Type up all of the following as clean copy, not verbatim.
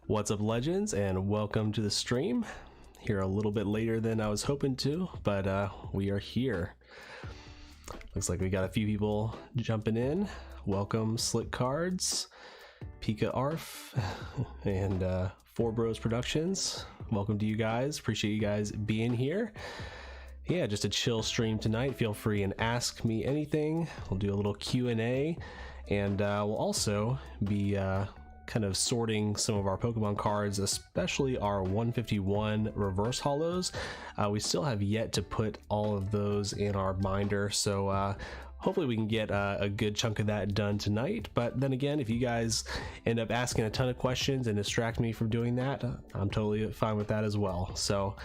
What's up, legends, and welcome to the stream. Here a little bit later than I was hoping to, but we are here. Looks like we got a few people jumping in. Welcome, Slick Cards, Pika Arf, and Four Bros Productions. Welcome to you guys. Appreciate you guys being here. Yeah, just a chill stream tonight. Feel free and ask me anything. We'll do a little Q&A, and we'll also be kind of sorting some of our Pokemon cards, especially our 151 reverse holos. We still have yet to put all of those in our binder, so hopefully we can get a good chunk of that done tonight. But then again, if you guys end up asking a ton of questions and distract me from doing that, I'm totally fine with that as well. So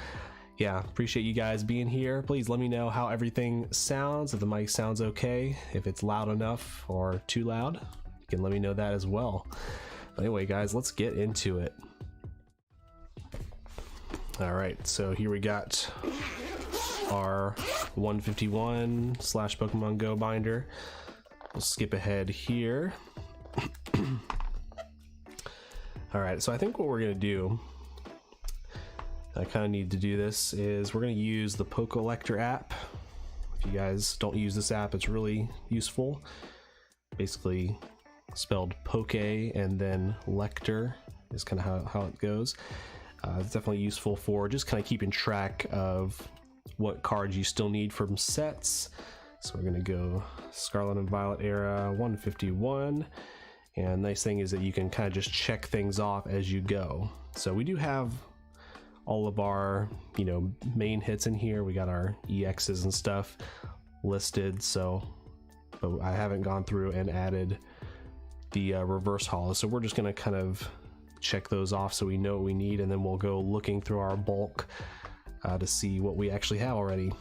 yeah, appreciate you guys being here. Please let me know how everything sounds, if the mic sounds okay, if it's loud enough or too loud. You can let me know that as well. But anyway, guys, let's get into it. All right, so here we got our 151 / Pokemon Go binder. We'll skip ahead here. All right, so I think what we're gonna do, I kind of need to do this, is we're gonna use the PokeLector app. If you guys don't use this app, it's really useful. Basically spelled Poke and then Lector is kind of how it goes. It's definitely useful for just kind of keeping track of what cards you still need from sets. So we're gonna go Scarlet and Violet era 151, and nice thing is that you can kind of just check things off as you go. So we do have all of our, you know, main hits in here. We got our EXs and stuff listed, so but I haven't gone through and added the reverse holo, so we're just going to kind of check those off so we know what we need, and then we'll go looking through our bulk to see what we actually have already.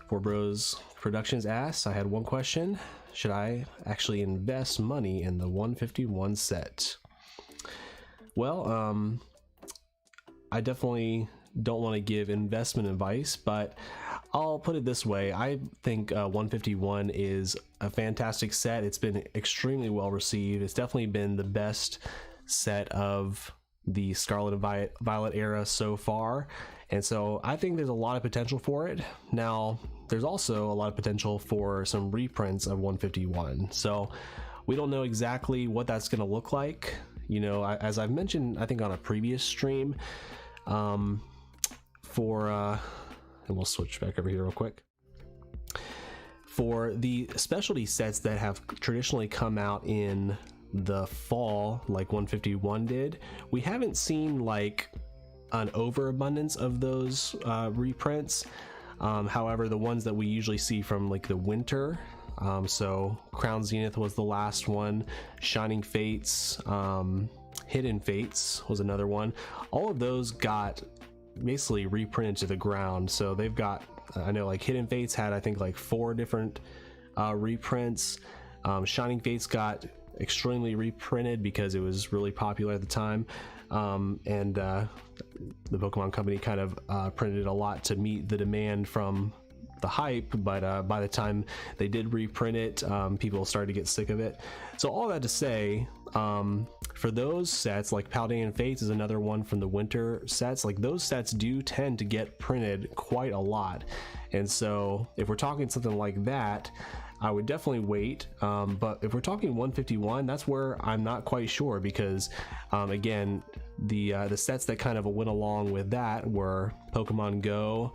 Four Bros Productions asks, I had one question: should I actually invest money in the 151 set? Well, I definitely don't want to give investment advice, but I'll put it this way. I think 151 is a fantastic set. It's been extremely well received. It's definitely been the best set of the Scarlet and Violet era so far, and so I think there's a lot of potential for it. Now, there's also a lot of potential for some reprints of 151, so we don't know exactly what that's going to look like. You know, as I've mentioned, I think on a previous stream, and we'll switch back over here real quick. For the specialty sets that have traditionally come out in the fall, like 151 did, we haven't seen like an overabundance of those reprints. However, the ones that we usually see from like the winter, so Crown Zenith was the last one, Shining Fates, Hidden Fates was another one. All of those got basically reprinted to the ground. So they've got, I know like Hidden Fates had, I think, like 4 different reprints. Shining Fates got extremely reprinted because it was really popular at the time, and the Pokemon Company kind of printed a lot to meet the demand from the hype, but by the time they did reprint it, people started to get sick of it. So all that to say, for those sets, like Paldean Fates is another one from the winter sets, like those sets do tend to get printed quite a lot, and so if we're talking something like that, I would definitely wait. But if we're talking 151, that's where I'm not quite sure, because again, the sets that kind of went along with that were Pokemon Go,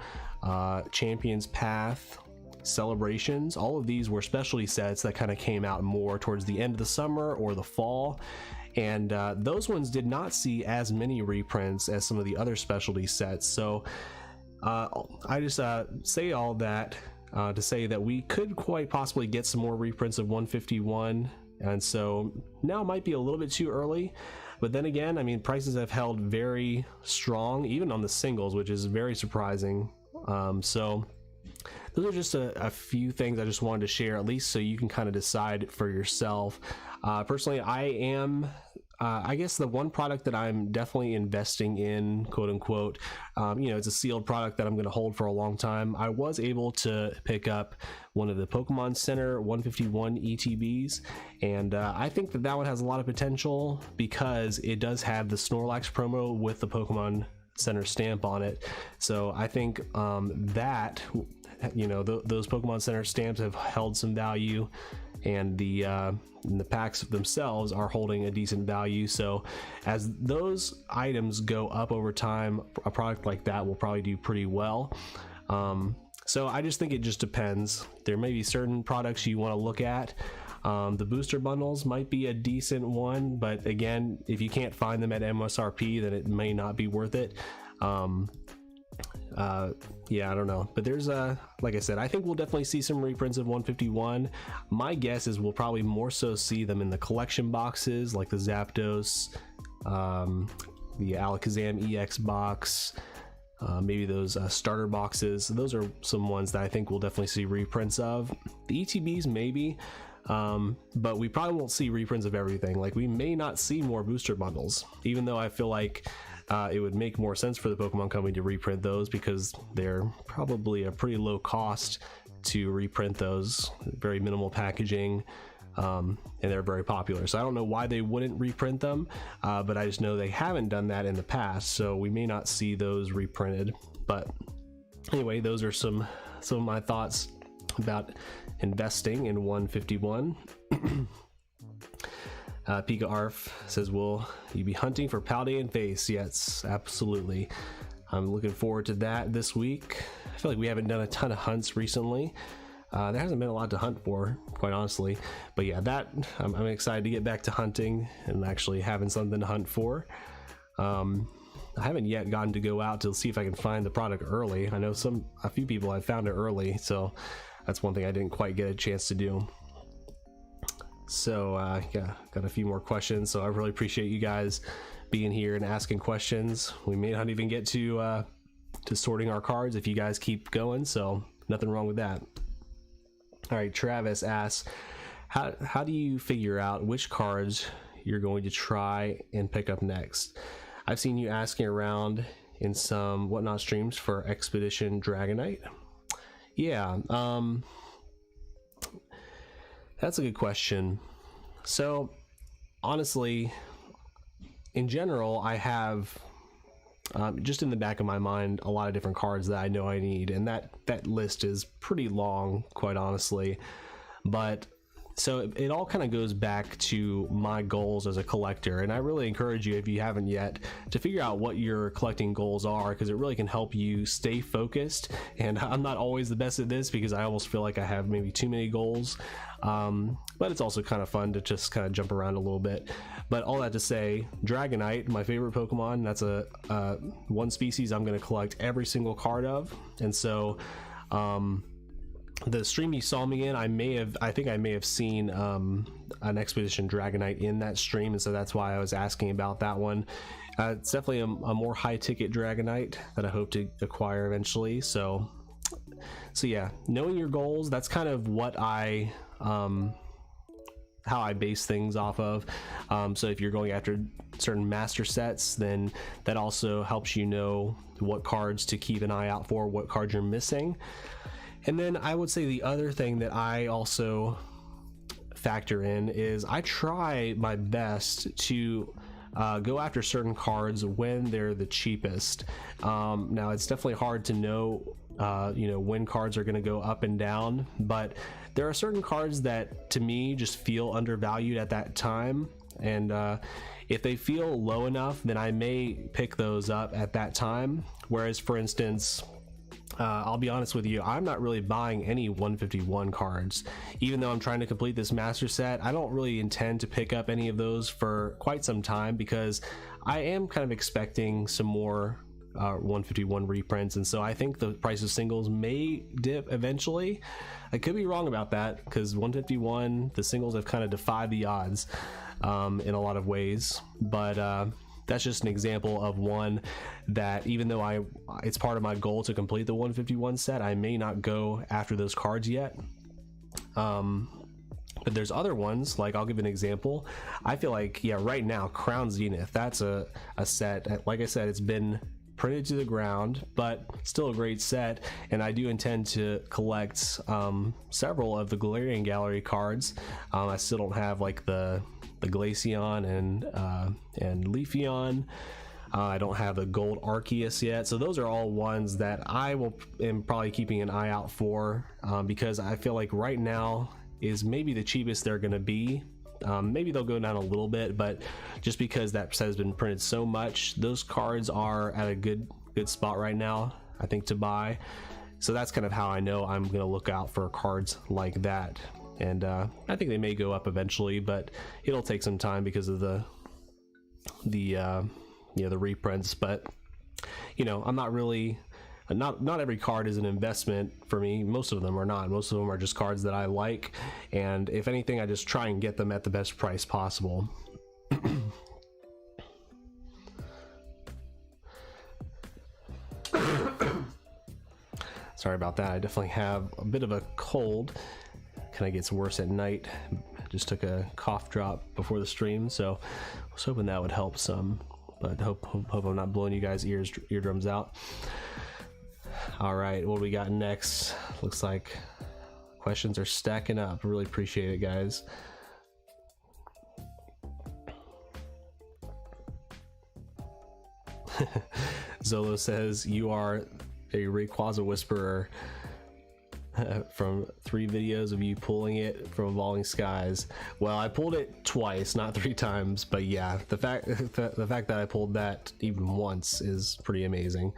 Champions Path, Celebrations. All of these were specialty sets that kind of came out more towards the end of the summer or the fall, and those ones did not see as many reprints as some of the other specialty sets. So I just say all that to say that we could quite possibly get some more reprints of 151, and so now might be a little bit too early. But then again, I mean, prices have held very strong even on the singles, which is very surprising. So those are just a few things I just wanted to share, at least so you can kind of decide for yourself. Personally, I am I guess the one product that I'm definitely investing in, quote unquote, it's a sealed product that I'm going to hold for a long time. I was able to pick up one of the Pokemon Center 151 ETBs, and I think that one has a lot of potential because it does have the Snorlax promo with the Pokemon Center stamp on it. So I think that those Pokemon Center stamps have held some value, and the packs themselves are holding a decent value. So as those items go up over time, a product like that will probably do pretty well. So I just think it just depends. There may be certain products you want to look at. The booster bundles might be a decent one, but again, if you can't find them at MSRP, then it may not be worth it. Yeah, I don't know, but there's like I said, I think we'll definitely see some reprints of 151. My guess is we'll probably more so see them in the collection boxes, like the Zapdos, the Alakazam EX box, maybe those starter boxes. Those are some ones that I think we'll definitely see reprints of. The ETBs maybe, but we probably won't see reprints of everything. Like, we may not see more booster bundles, even though I feel like it would make more sense for the Pokemon Company to reprint those, because they're probably a pretty low cost to reprint those, very minimal packaging, and they're very popular. So I don't know why they wouldn't reprint them, but I just know they haven't done that in the past, so we may not see those reprinted. But anyway, those are some of my thoughts about investing in 151. Pika Arf says, will you be hunting for Paldean Face? Yes, absolutely. I'm looking forward to that this week. I feel like we haven't done a ton of hunts recently. There hasn't been a lot to hunt for, quite honestly. But yeah, I'm excited to get back to hunting and actually having something to hunt for. I haven't yet gotten to go out to see if I can find the product early. I know a few people have found it early, so that's one thing I didn't quite get a chance to do. So yeah, got a few more questions, so I really appreciate you guys being here and asking questions. We may not even get to sorting our cards if you guys keep going, so nothing wrong with that. All right, Travis asks, how do you figure out which cards you're going to try and pick up next? I've seen you asking around in some Whatnot streams for Expedition Dragonite. Yeah, that's a good question. So honestly, in general, I have just in the back of my mind a lot of different cards that I know I need, and that list is pretty long, quite honestly. But so it all kind of goes back to my goals as a collector, and I really encourage you, if you haven't yet, to figure out what your collecting goals are, because it really can help you stay focused. And I'm not always the best at this, because I almost feel like I have maybe too many goals, but it's also kind of fun to just kind of jump around a little bit. But all that to say, Dragonite, my favorite Pokemon, that's a one species I'm going to collect every single card of. And so the stream you saw me in, I think I may have seen an Expedition Dragonite in that stream, and so that's why I was asking about that one. It's definitely a more high ticket Dragonite that I hope to acquire eventually. So yeah, knowing your goals, that's kind of what how I base things off of. So if you're going after certain master sets, then that also helps you know what cards to keep an eye out for, what cards you're missing. And then I would say the other thing that I also factor in is I try my best to go after certain cards when they're the cheapest. Now it's definitely hard to know when cards are going to go up and down, but there are certain cards that to me just feel undervalued at that time, and if they feel low enough, then I may pick those up at that time. Whereas, for instance, I'll be honest with you, I'm not really buying any 151 cards. Even though I'm trying to complete this master set, I don't really intend to pick up any of those for quite some time, because I am kind of expecting some more 151 reprints, and so I think the price of singles may dip eventually. I could be wrong about that, because 151, the singles have kind of defied the odds in a lot of ways, but that's just an example of one that, even though it's part of my goal to complete the 151 set, I may not go after those cards yet. But there's other ones, like I'll give an example. I feel like, yeah, right now, Crown Zenith, that's a set, like I said, it's been printed to the ground, but still a great set, and I do intend to collect several of the Galarian Gallery cards. I still don't have like the Glaceon and Leafeon. I don't have the Gold Arceus yet, so those are all ones that I am probably keeping an eye out for, because I feel like right now is maybe the cheapest they're going to be. Maybe they'll go down a little bit, but just because that set has been printed so much, those cards are at a good spot right now, I think, to buy. So that's kind of how I know I'm going to look out for cards like that. And I think they may go up eventually, but it'll take some time because of the reprints. But you know, I'm not really, not every card is an investment for me. Most of them are not. Most of them are just cards that I like, and if anything, I just try and get them at the best price possible. Sorry about that. I definitely have a bit of a cold. Kind of gets worse at night. Just took a cough drop before the stream, so I was hoping that would help some, but hope I'm not blowing you guys eardrums out. All right, what do we got next? Looks like questions are stacking up. Really appreciate it, guys. Zolo says you are a Rayquaza whisperer. From 3 videos of you pulling it from Evolving Skies. Well, I pulled it twice, not 3 times, but yeah, the fact that I pulled that even once is pretty amazing.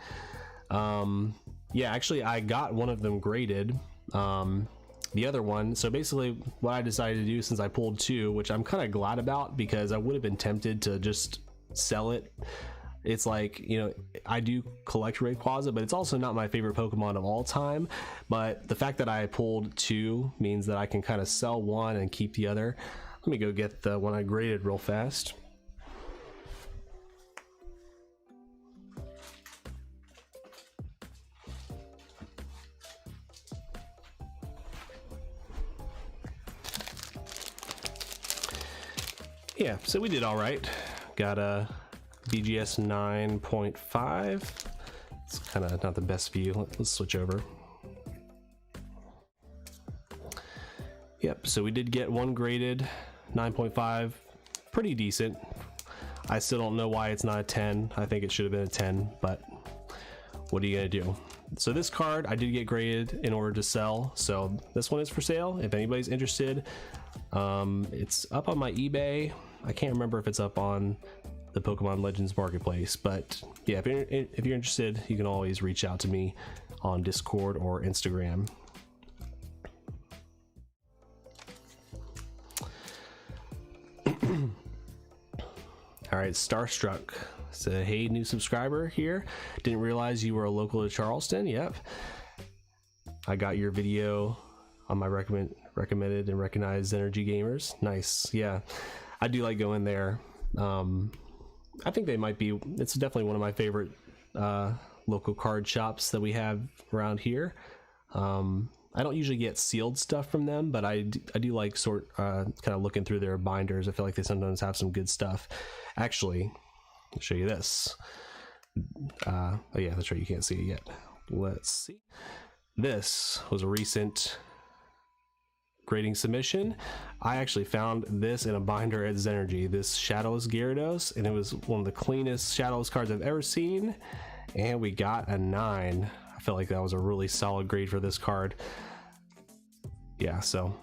Yeah, actually I got one of them graded. The other one, so basically what I decided to do, since I pulled 2, which I'm kind of glad about, because I would have been tempted to just sell it. It's like, you know, I do collect Rayquaza, but it's also not my favorite Pokemon of all time. But the fact that I pulled 2 means that I can kind of sell one and keep the other. Let me go get the one I graded real fast. Yeah, so we did all right. Got a BGS 9.5. It's kind of not the best view. Let's switch over. Yep, so we did get one graded, 9.5, pretty decent. I still don't know why it's not a 10. I think it should have been a 10, but what are you gonna do? So this card I did get graded in order to sell, so this one is for sale if anybody's interested. It's up on my eBay. I can't remember if it's up on the Pokemon Legends Marketplace, but yeah, if you're interested, you can always reach out to me on Discord or Instagram. All right, Starstruck said, hey, new subscriber here. Didn't realize you were a local to Charleston. Yep. I got your video on my recommended and recognized Energy Gamers. Nice. Yeah, I do like going there. I think they might be, it's definitely one of my favorite local card shops that we have around here. I don't usually get sealed stuff from them, but I do like kind of looking through their binders. I feel like they sometimes have some good stuff. Actually, I'll show you this. Oh yeah, that's right, you can't see it yet. Let's see. This was a recent grading submission. I actually found this in a binder at Zenergy, this Shadowless Gyarados, and it was one of the cleanest Shadowless cards I've ever seen, and we got a 9. I felt like that was a really solid grade for this card. Yeah, so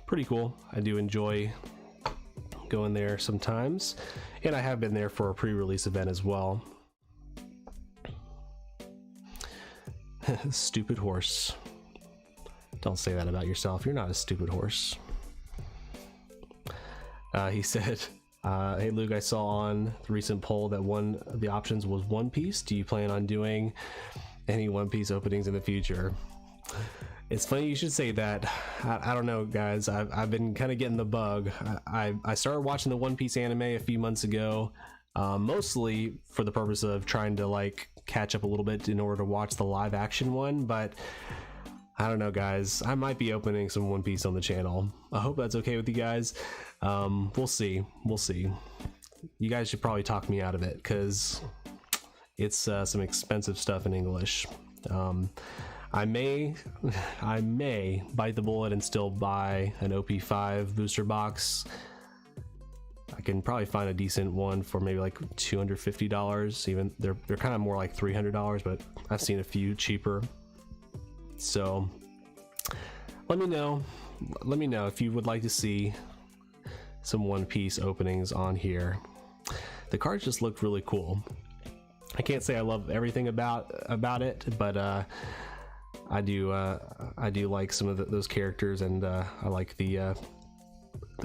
pretty cool. I do enjoy going there sometimes, and I have been there for a pre-release event as well. Stupid horse. Don't say that about yourself. You're not a stupid horse. He said, hey Luke, I saw on the recent poll that one of the options was One Piece. Do you plan on doing any One Piece openings in the future? It's funny you should say that. I don't know, guys. I've been kind of getting the bug. I started watching the One Piece anime a few months ago, mostly for the purpose of trying to like catch up a little bit in order to watch the live action one, but I don't know, guys. I might be opening some One Piece on the channel. I hope that's okay with you guys. We'll see. We'll see. You guys should probably talk me out of it because it's some expensive stuff in English. I may bite the bullet and still buy an OP5 booster box. I can probably find a decent one for maybe like $250. Even they're kind of more like $300, but I've seen a few cheaper. So let me know if you would like to see some One Piece openings on here. The cards just look really cool. I can't say I love everything about it, but I do like some of those characters, and I like the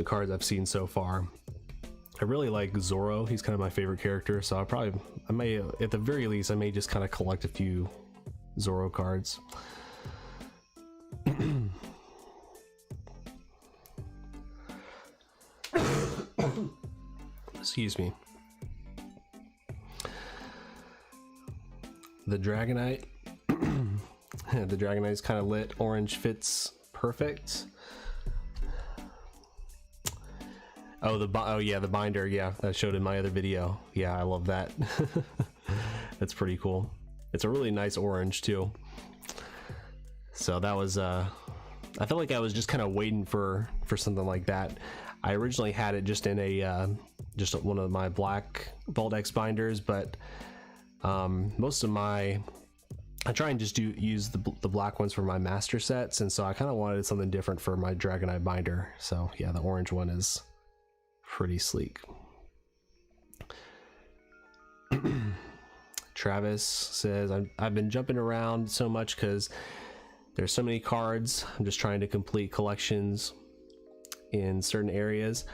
cards I've seen so far. I really like Zoro. He's kind of my favorite character, so I may at the very least I may just kind of collect a few Zoro cards. Excuse me. The Dragonite. The Dragonite is kind of lit. Orange fits perfect. Oh yeah, the binder. Yeah, that showed in my other video. Yeah, I love that. That's pretty cool. It's a really nice orange too. So that was I felt like I was just kind of waiting for something like that. I originally had it just in a just one of my black Vault X binders, but most of my I try and just use the black ones for my master sets, and so I kind of wanted something different for my Dragonite binder. So yeah, the orange one is pretty sleek. Travis says, I've been jumping around so much because there's so many cards. I'm just trying to complete collections in certain areas.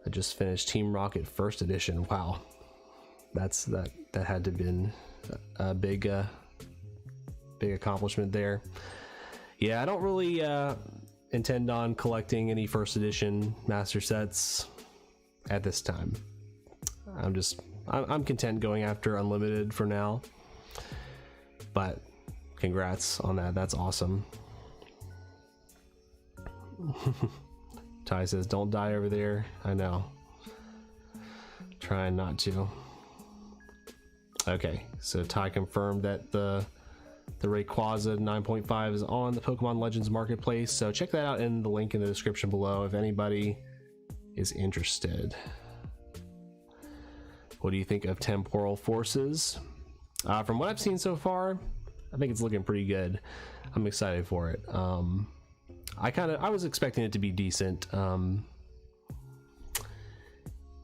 I just finished Team Rocket first edition. Wow, that had to have been a big accomplishment there. Yeah, I don't really intend on collecting any first edition master sets at this time. I'm content going after unlimited for now, but congrats on that. That's awesome. Ty says, don't die over there. I know. Trying not to. Okay, so Ty confirmed that the Rayquaza 9.5 is on the Pokemon Legends Marketplace, so check that out in the link in the description below if anybody is interested. What do you think of Temporal Forces? From what I've seen so far, I think it's looking pretty good. I'm excited for it. I was expecting it to be decent.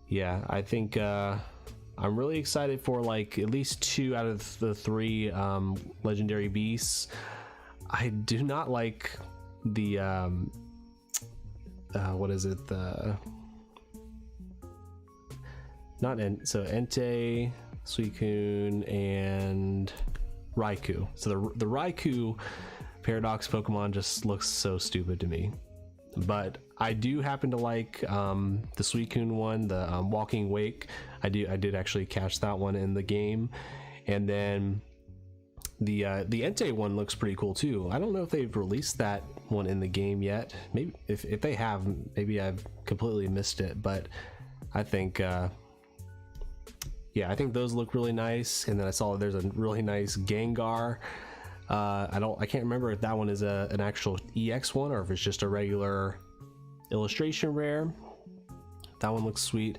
Yeah, I think I'm really excited for like at least 2 out of the 3 legendary beasts. I do not like the what is it, the Entei, Suicune, and Raikou. So the Raikou Paradox Pokemon just looks so stupid to me, but I do happen to like the Suicune one, the Walking Wake. I did actually catch that one in the game, and then the Entei one looks pretty cool too. I don't know if they've released that one in the game yet. Maybe if they have, maybe I've completely missed it, but I think yeah, I think those look really nice. And then I saw there's a really nice Gengar. I can't remember if that one is an actual EX one or if it's just a regular illustration rare. That one looks sweet.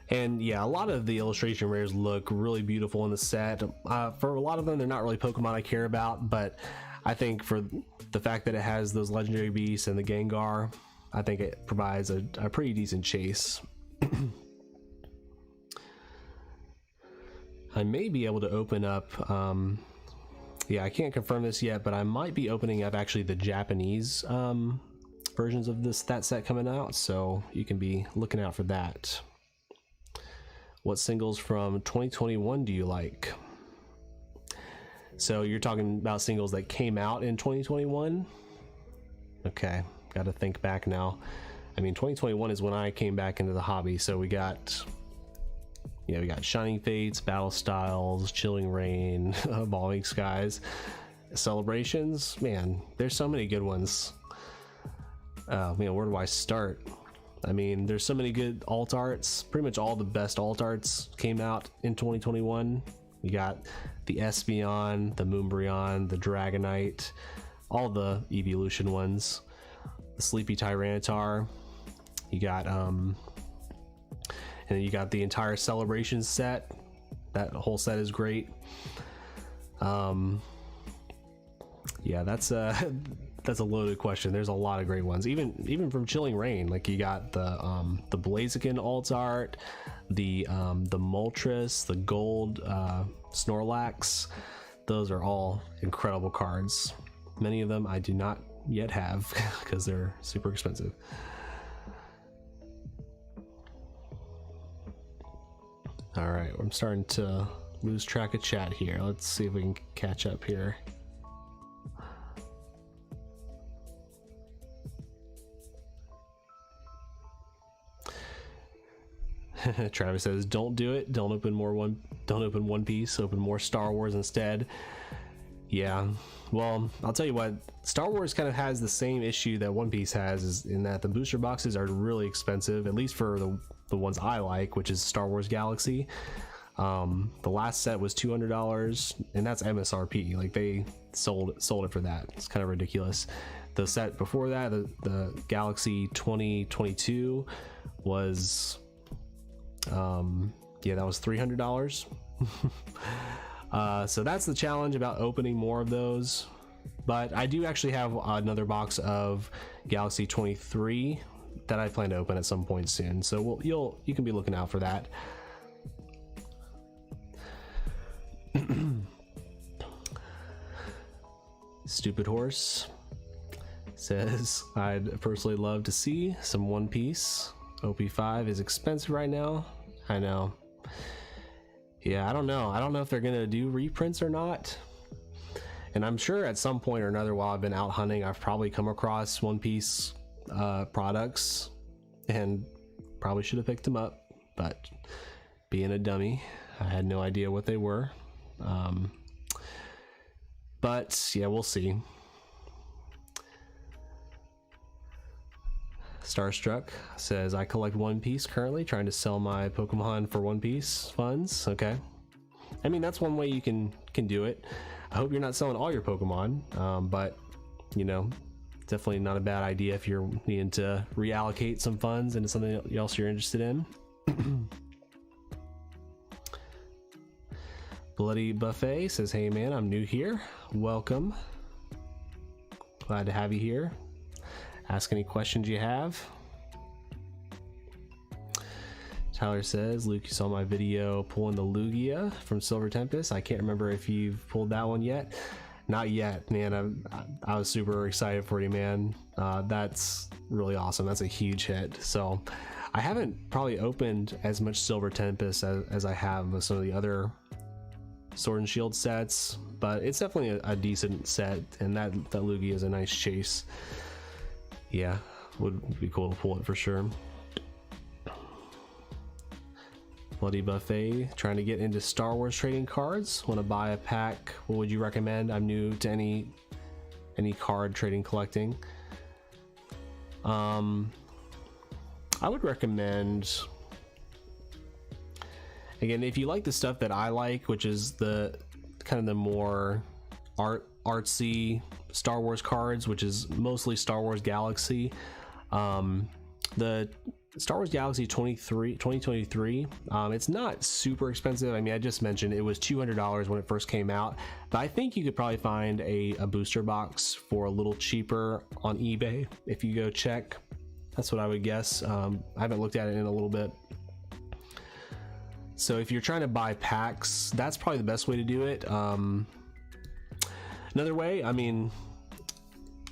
And yeah, a lot of the illustration rares look really beautiful in the set. For a lot of them, they're not really Pokemon I care about, but I think for the fact that it has those legendary beasts and the Gengar, I think it provides a pretty decent chase. I may be able to open up, yeah, I can't confirm this yet, but I might be opening up actually the Japanese versions of that set coming out, so you can be looking out for that. What singles from 2021 do you like? So you're talking about singles that came out in 2021? Okay, got to think back now. I mean, 2021 is when I came back into the hobby, so we got Shining Fates, Battle Styles, Chilling Rain, Evolving Skies. Celebrations, man, there's so many good ones. Oh man, where do I start? I mean, there's so many good alt arts. Pretty much all the best alt arts came out in 2021. You got the Espeon, the Moonbryon, the Dragonite, all the evolution ones, the Sleepy Tyranitar. You got and then you got the entire celebration set. That whole set is great. Yeah, that's a loaded question. There's a lot of great ones, even from Chilling Reign. Like you got the Blaziken alt art, the Moltres, the gold Snorlax. Those are all incredible cards. Many of them I do not yet have because they're super expensive. All right, I'm starting to lose track of chat here. Let's see if we can catch up here. Travis says, "Don't do it. Don't open One Piece. Open more Star Wars instead." Yeah, well, I'll tell you what. Star Wars kind of has the same issue that One Piece has, is in that the booster boxes are really expensive, at least for the ones I like, which is Star Wars Galaxy. The last set was $200, and that's MSRP. Like they sold it for that. It's kind of ridiculous. The set before that, the Galaxy 2022, was yeah, that was $300. So that's the challenge about opening more of those. But I do actually have another box of Galaxy 23 that I plan to open at some point soon, so you can be looking out for that. Stupid Horse says, "I'd personally love to see some One Piece. OP5 is expensive right now." I know. Yeah, I don't know if they're gonna do reprints or not. And I'm sure at some point or another, while I've been out hunting, I've probably come across One Piece products and probably should have picked them up, but being a dummy, I had no idea what they were. But yeah, we'll see. Starstruck says, "I collect One Piece currently, trying to sell my Pokemon for One Piece funds." Okay, I mean, that's one way you can do it. I hope you're not selling all your Pokemon, but you know, definitely not a bad idea if you're needing to reallocate some funds into something else you're interested in. Bloody Buffet says, "Hey man, I'm new here. Welcome. Glad to have you here. Ask any questions you have." Tyler says, "Luke, you saw my video pulling the Lugia from Silver Tempest. I can't remember if you've pulled that one yet." Not yet, man. I was super excited for you, man. That's really awesome. That's a huge hit. So I haven't probably opened as much Silver Tempest as I have with some of the other Sword and Shield sets, but it's definitely a decent set, and that Lugia is a nice chase. Yeah, would be cool to pull it for sure. Bloody Buffet, trying to get into Star Wars trading cards. Want to buy a pack? What would you recommend? I'm new to any card trading collecting. I would recommend, again, if you like the stuff that I like, which is the kind of the more artsy Star Wars cards, which is mostly Star Wars Galaxy. The Star Wars Galaxy 2023, it's not super expensive. I mean, I just mentioned it was $200 when it first came out, but I think you could probably find a booster box for a little cheaper on eBay if you go check. That's what I would guess. I haven't looked at it in a little bit. So if you're trying to buy packs, that's probably the best way to do it. Another way, I mean,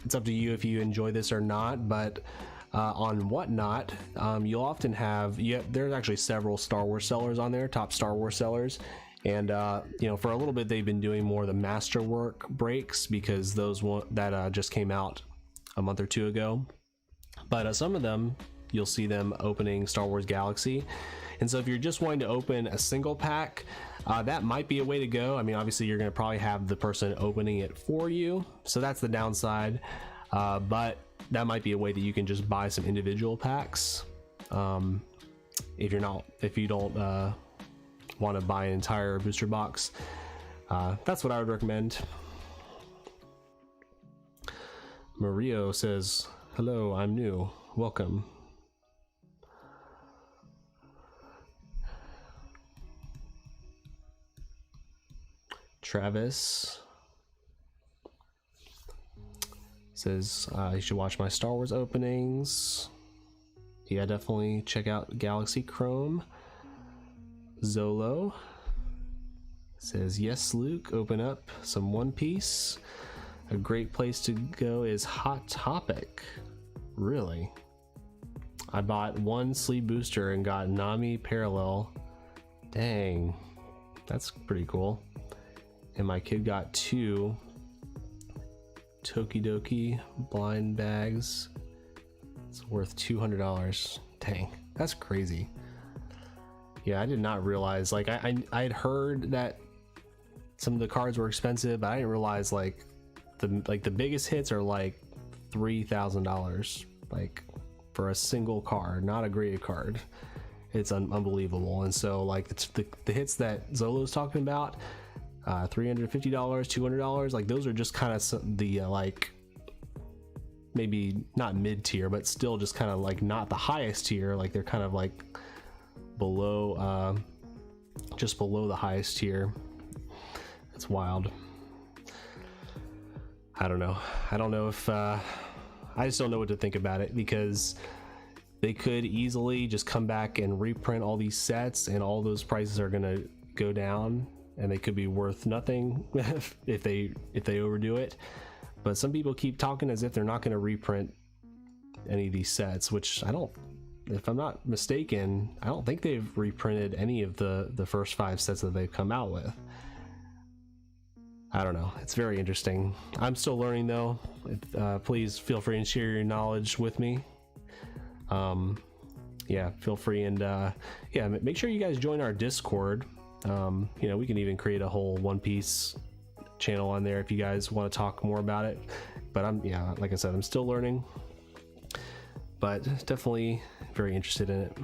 it's up to you if you enjoy this or not, but on Whatnot, you'll often have, there's actually several Star Wars sellers on there, top Star Wars sellers, and you know, for a little bit they've been doing more of the masterwork breaks, because those that just came out a month or two ago. But some of them, you'll see them opening Star Wars Galaxy. And so if you're just wanting to open a single pack, That might be a way to go. I mean, obviously you're going to probably have the person opening it for you, so that's the downside. But that might be a way that you can just buy some individual packs. If you don't want to buy an entire booster box, that's what I would recommend. Mario says, "Hello, I'm new. Welcome." Travis says you should watch my Star Wars openings. Yeah, definitely check out Galaxy Chrome. Zolo says, yes, Luke, open up some One Piece. A great place to go is Hot Topic. Really? I bought one sleeve booster and got Nami Parallel. Dang, that's pretty cool. And my kid got 2 Tokidoki blind bags. It's worth $200. Dang, that's crazy. Yeah, I did not realize, like, I had heard that some of the cards were expensive, but I didn't realize like the biggest hits are like $3,000, like for a single card, not a graded card. It's unbelievable. And so like it's the hits that Zolo's talking about, $350, $200, like those are just kind of the like maybe not mid-tier, but still just kind of like not the highest tier. Like they're kind of like below, just below the highest tier. It's wild. I don't know if I just don't know what to think about it, because they could easily just come back and reprint all these sets and all those prices are gonna go down and they could be worth nothing if they overdo it. But some people keep talking as if they're not going to reprint any of these sets, which if I'm not mistaken, I don't think they've reprinted any of the first 5 sets that they've come out with. I don't know. It's very interesting. I'm still learning though. Please feel free and share your knowledge with me. Yeah, feel free, and yeah, make sure you guys join our Discord. You know, we can even create a whole One Piece channel on there if you guys want to talk more about it. But yeah, like I said, I'm still learning, but definitely very interested in it.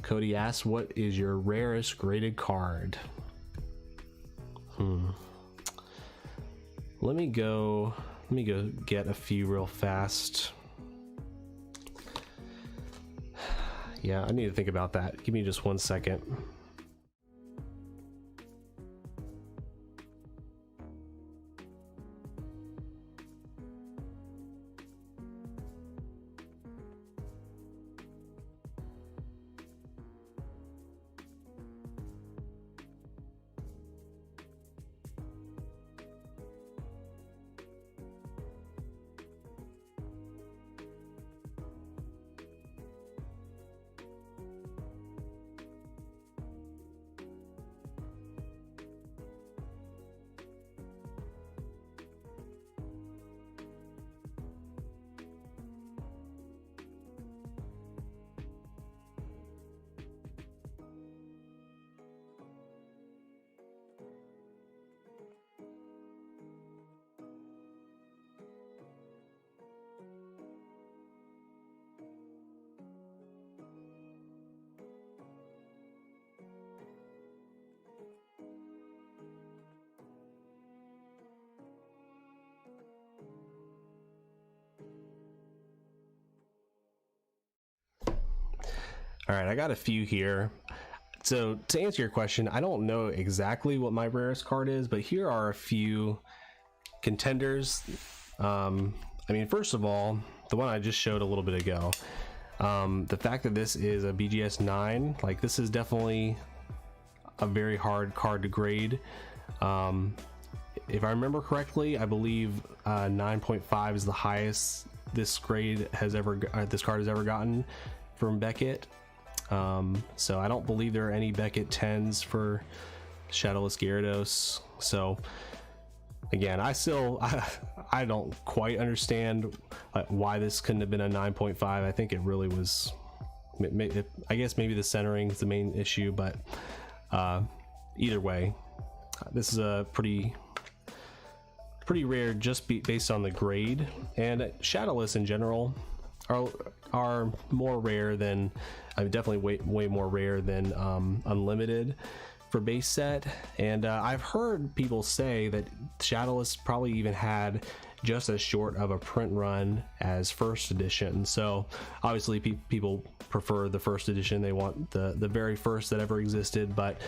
Cody asks, what is your rarest graded card? Let me go get a few real fast. Yeah, I need to think about that. Give me just 1 second. All right, I got a few here. So to answer your question, I don't know exactly what my rarest card is, but here are a few contenders. I mean, first of all, the one I just showed a little bit ago, the fact that this is a BGS 9, like this is definitely a very hard card to grade. If I remember correctly, I believe 9.5 is the highest this card has ever gotten from Beckett. So I don't believe there are any Beckett 10s for Shadowless Gyarados. So again, I don't quite understand why this couldn't have been a 9.5. I think it really was, I guess maybe the centering is the main issue, but either way, this is a pretty rare just based on the grade. And shadowless in general are more rare than, definitely way more rare than unlimited for base set. And I've heard people say that shadowless probably even had just as short of a print run as first edition. So obviously people prefer the first edition, they want the very first that ever existed, but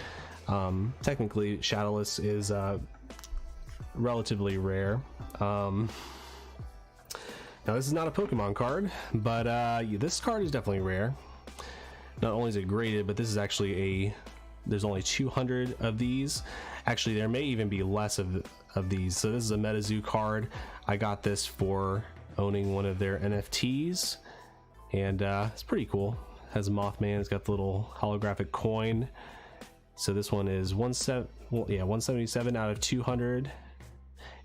technically shadowless is relatively rare. Now this is not a Pokemon card, but this card is definitely rare. Not only is it graded, but this is actually there's only 200 of these. Actually, there may even be less of these. So this is a MetaZoo card. I got this for owning one of their NFTs, and it's pretty cool. It has Mothman, it's got the little holographic coin. So this one is 177 out of 200.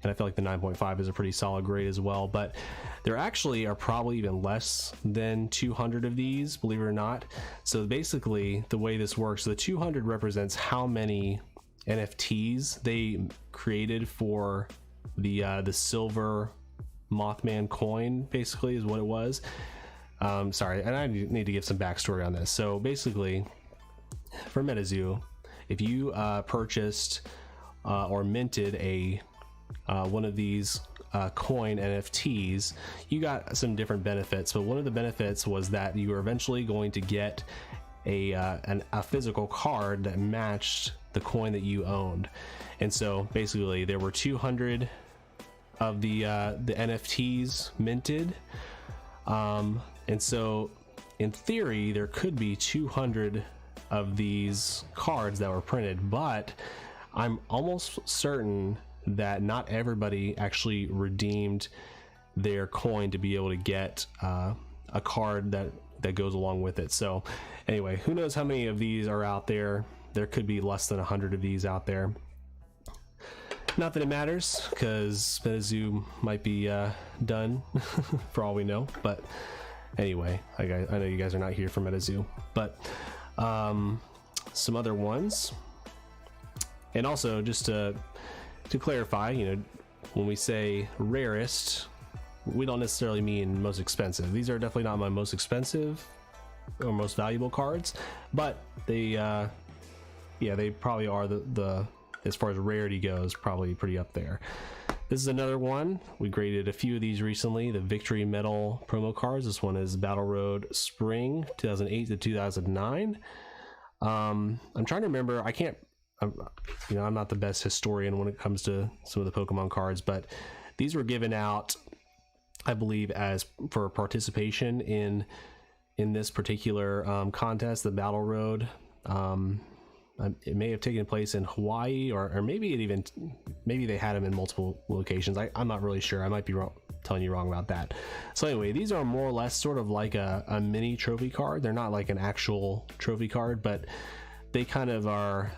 And I feel like the 9.5 is a pretty solid grade as well, but there actually are probably even less than 200 of these, believe it or not. So basically the way this works, the 200 represents how many NFTs they created for the silver Mothman coin, basically is what it was. Sorry, and I need to give some backstory on this. So basically for MetaZoo, if you purchased or minted one of these coin NFTs, you got some different benefits. But one of the benefits was that you were eventually going to get a physical card that matched the coin that you owned. And so basically there were 200 of the NFTs minted, and so in theory there could be 200 of these cards that were printed, but I'm almost certain that not everybody actually redeemed their coin to be able to get a card that goes along with it. So anyway, who knows how many of these are out there. There could be less than 100 of these out there. Not that it matters, because MetaZoo might be done for all we know. But anyway, I know you guys are not here for MetaZoo, but some other ones. And also, just to clarify, when we say rarest, we don't necessarily mean most expensive. These are definitely not my most expensive or most valuable cards, but they probably are the as far as rarity goes, probably pretty up there. This is another one. We graded a few of these recently, the Victory Medal promo cards. This one is Battle Road Spring 2008 to 2009. I'm trying to remember. I'm not the best historian when it comes to some of the Pokemon cards, but these were given out, I believe, as for participation in this particular contest, the Battle Road. It may have taken place in Hawaii, or maybe maybe they had them in multiple locations. I'm not really sure. I might be telling you wrong about that. So anyway, these are more or less sort of like a mini trophy card. They're not like an actual trophy card, but they kind of are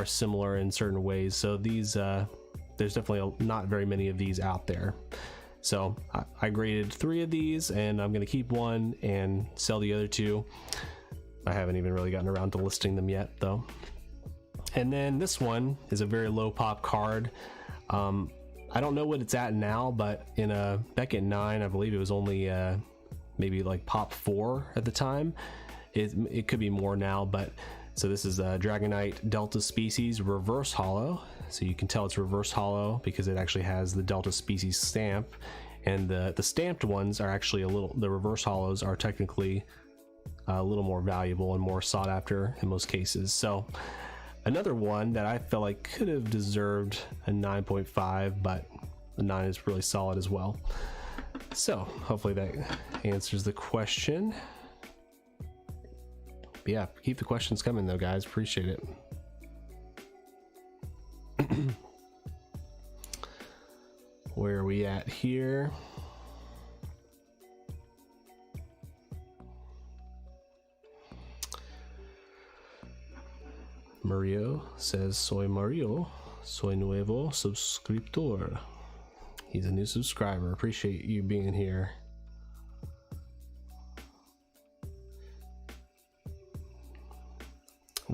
similar in certain ways. So these there's definitely not very many of these out there. So I graded 3 of these, and I'm going to keep one and sell the other 2. I haven't even really gotten around to listing them yet, though. And then this one is a very low pop card. I don't know what it's at now, but in a Beckett 9, I believe it was only maybe like pop 4 at the time. It could be more now, but so this is a Dragonite Delta Species reverse holo. So you can tell it's reverse holo because it actually has the Delta Species stamp, and the stamped ones are actually the reverse holos are technically a little more valuable and more sought after in most cases. So another one that I felt like could have deserved a 9.5, but the 9 is really solid as well. So hopefully that answers the question. But yeah, keep the questions coming though, guys. Appreciate it. Where are we at here? Mario says, soy Mario, soy nuevo suscriptor. He's a new subscriber. Appreciate you being here.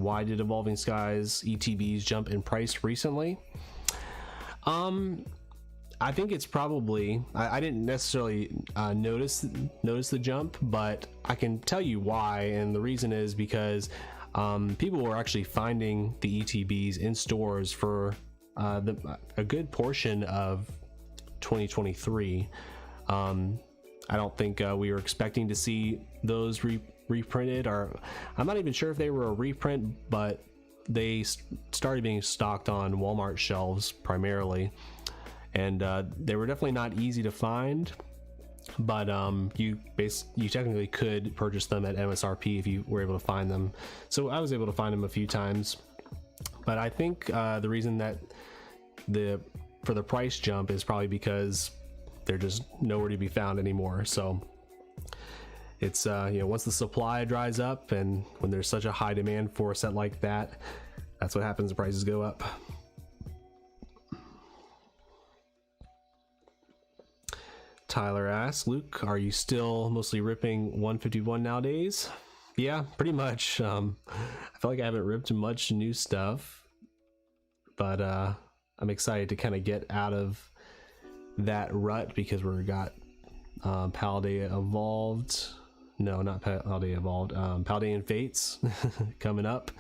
why did Evolving Skies ETBs jump in price recently? I think it's probably, I didn't necessarily notice the jump, but I can tell you why, and the reason is because people were actually finding the ETBs in stores for a good portion of 2023. I don't think we were expecting to see those reprinted, or I'm not even sure if they were a reprint, but they started being stocked on Walmart shelves primarily, and they were definitely not easy to find, but you technically could purchase them at MSRP if you were able to find them. So I was able to find them a few times, but I think the reason that for the price jump is probably because they're just nowhere to be found anymore. So it's once the supply dries up, and when there's such a high demand for a set like that, that's what happens, the prices go up. Tyler asks, Luke, are you still mostly ripping 151 nowadays? Yeah, pretty much. I feel like I haven't ripped much new stuff, but I'm excited to kind of get out of that rut because we've got Paldea Evolved. No, not Paldea Evolved. Paldean Fates coming up.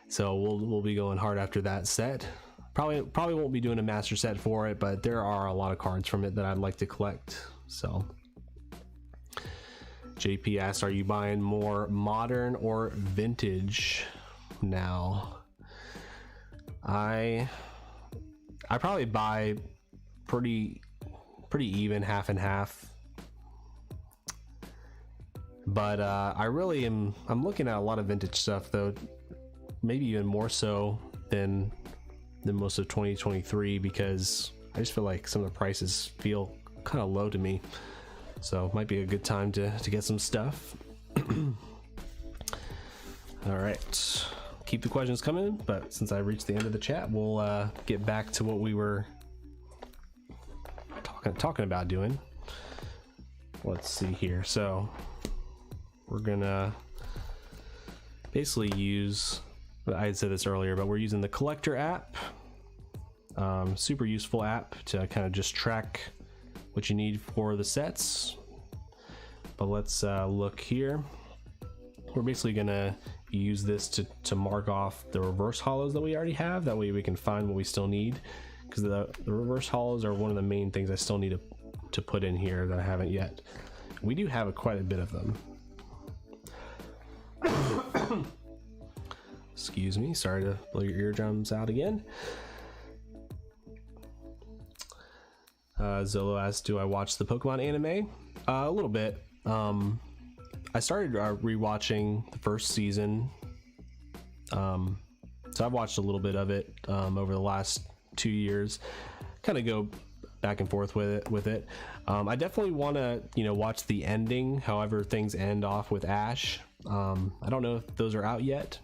So we'll be going hard after that set. Probably won't be doing a master set for it, but there are a lot of cards from it that I'd like to collect. So JP asks, are you buying more modern or vintage now? I probably buy pretty even, half and half, but I'm looking at a lot of vintage stuff though, maybe even more so than most of 2023, because I just feel like some of the prices feel kind of low to me, so it might be a good time to get some stuff. All right, keep the questions coming, but since I reached the end of the chat, we'll get back to what we were talking about doing. Let's see here. So we're gonna basically use, I had said this earlier, but we're using the collector app. Super useful app to kind of just track what you need for the sets. But let's look here. We're basically gonna use this to mark off the reverse hollows that we already have. That way we can find what we still need, because the reverse hollows are one of the main things I still need to put in here that I haven't yet. We do have quite a bit of them. Excuse me, sorry to blow your eardrums out again. Zolo asks, do I watch the Pokemon anime? A little bit. I started rewatching the first season, so I've watched a little bit of it over the last 2 years. Kind of go back and forth with it. I definitely want to watch the ending, however things end off with Ash. I don't know if those are out yet.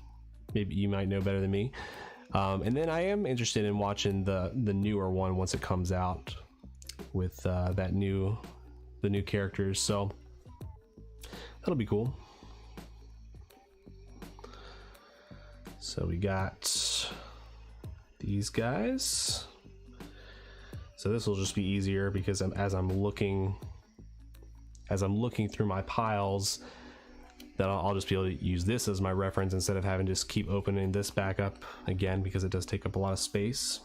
Maybe you might know better than me. And then I am interested in watching the newer one once it comes out with the new characters. So that'll be cool. So we got these guys. So this will just be easier because as I'm looking through my piles, that I'll just be able to use this as my reference instead of having to just keep opening this back up again, because it does take up a lot of space.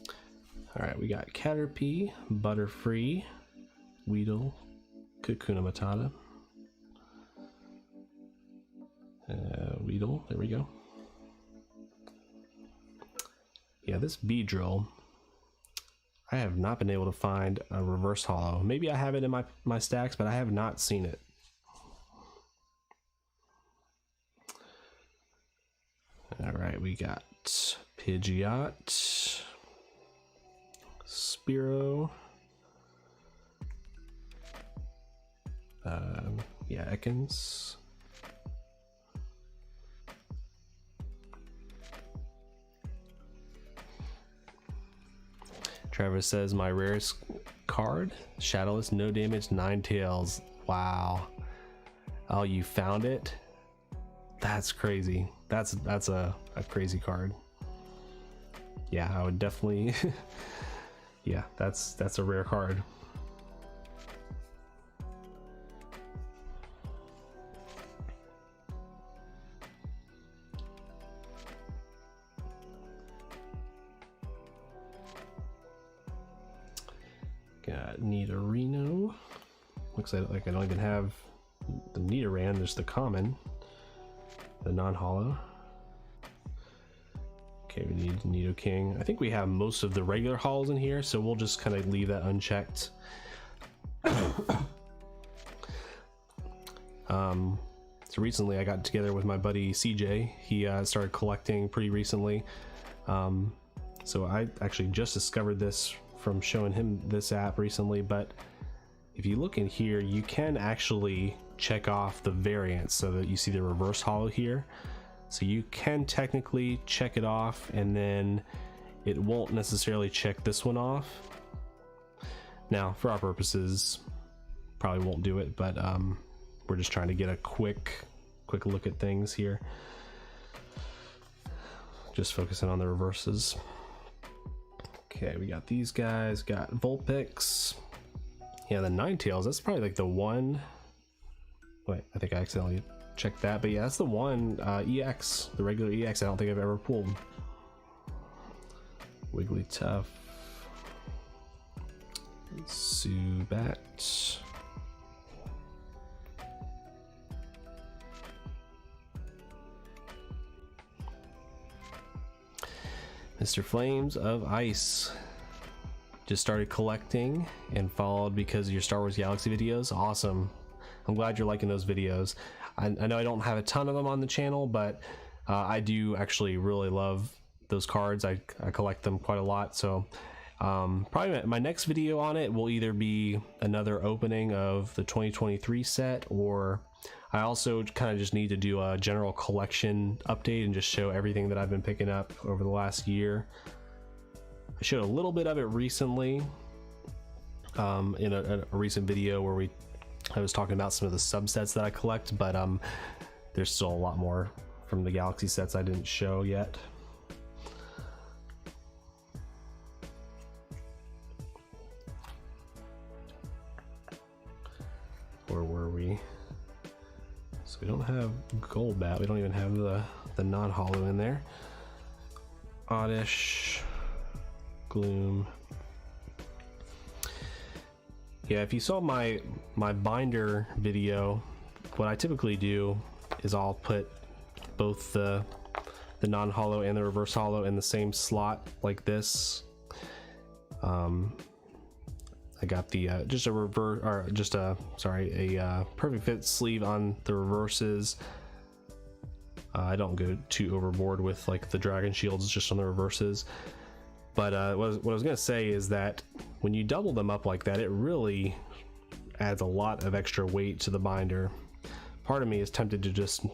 All right, we got Caterpie, Butterfree, Weedle, Kakuna Matata, Weedle, there we go. Yeah, this Beedrill, I have not been able to find a reverse hollow. Maybe I have it in my stacks, but I have not seen it. All right, we got Pidgeot, Spearow, yeah, Ekans, Travis says my rarest card, Shadowless, no damage, 9 tails. Wow. Oh, you found it? That's crazy. That's a crazy card. Yeah, I would definitely yeah, that's a rare card. Got Nidorino. Looks like I don't even have the Nidoran, just the common, the non-holo. Okay, we need Nidoking. I think we have most of the regular holos in here, so we'll just kind of leave that unchecked. So recently I got together with my buddy CJ. He started collecting pretty recently. So I actually just discovered this from showing him this app recently, but if you look in here, you can actually check off the variants so that you see the reverse holo here. So you can technically check it off, and then it won't necessarily check this one off. Now, for our purposes, probably won't do it, but we're just trying to get a quick look at things here. Just focusing on the reverses. Okay, we got these guys, got Vulpix. Yeah, the Ninetales, that's probably like the one. Wait, I think I accidentally checked that, but yeah, that's the one EX, the regular EX I don't think I've ever pulled. Wigglytuff. Zubat. Mr. Flames of Ice. Just started collecting and followed because of your Star Wars Galaxy videos. Awesome. I'm glad you're liking those videos. I know I don't have a ton of them on the channel, but I do actually really love those cards. I collect them quite a lot, so probably my next video on it will either be another opening of the 2023 set, or I also kind of just need to do a general collection update and just show everything that I've been picking up over the last year. I showed a little bit of it recently in a recent video where I was talking about some of the subsets that I collect, but there's still a lot more from the Galaxy sets I didn't show yet. Where were we? So we don't have Golbat, we don't even have the non-holo in there. Oddish, Gloom. Yeah, if you saw my binder video, what I typically do is I'll put both the non-holo and the reverse holo in the same slot like this. I got the just a perfect fit sleeve on the reverses. I don't go too overboard with like the dragon shields just on the reverses. But what I was gonna say is that when you double them up like that, it really adds a lot of extra weight to the binder. Part of me is tempted to just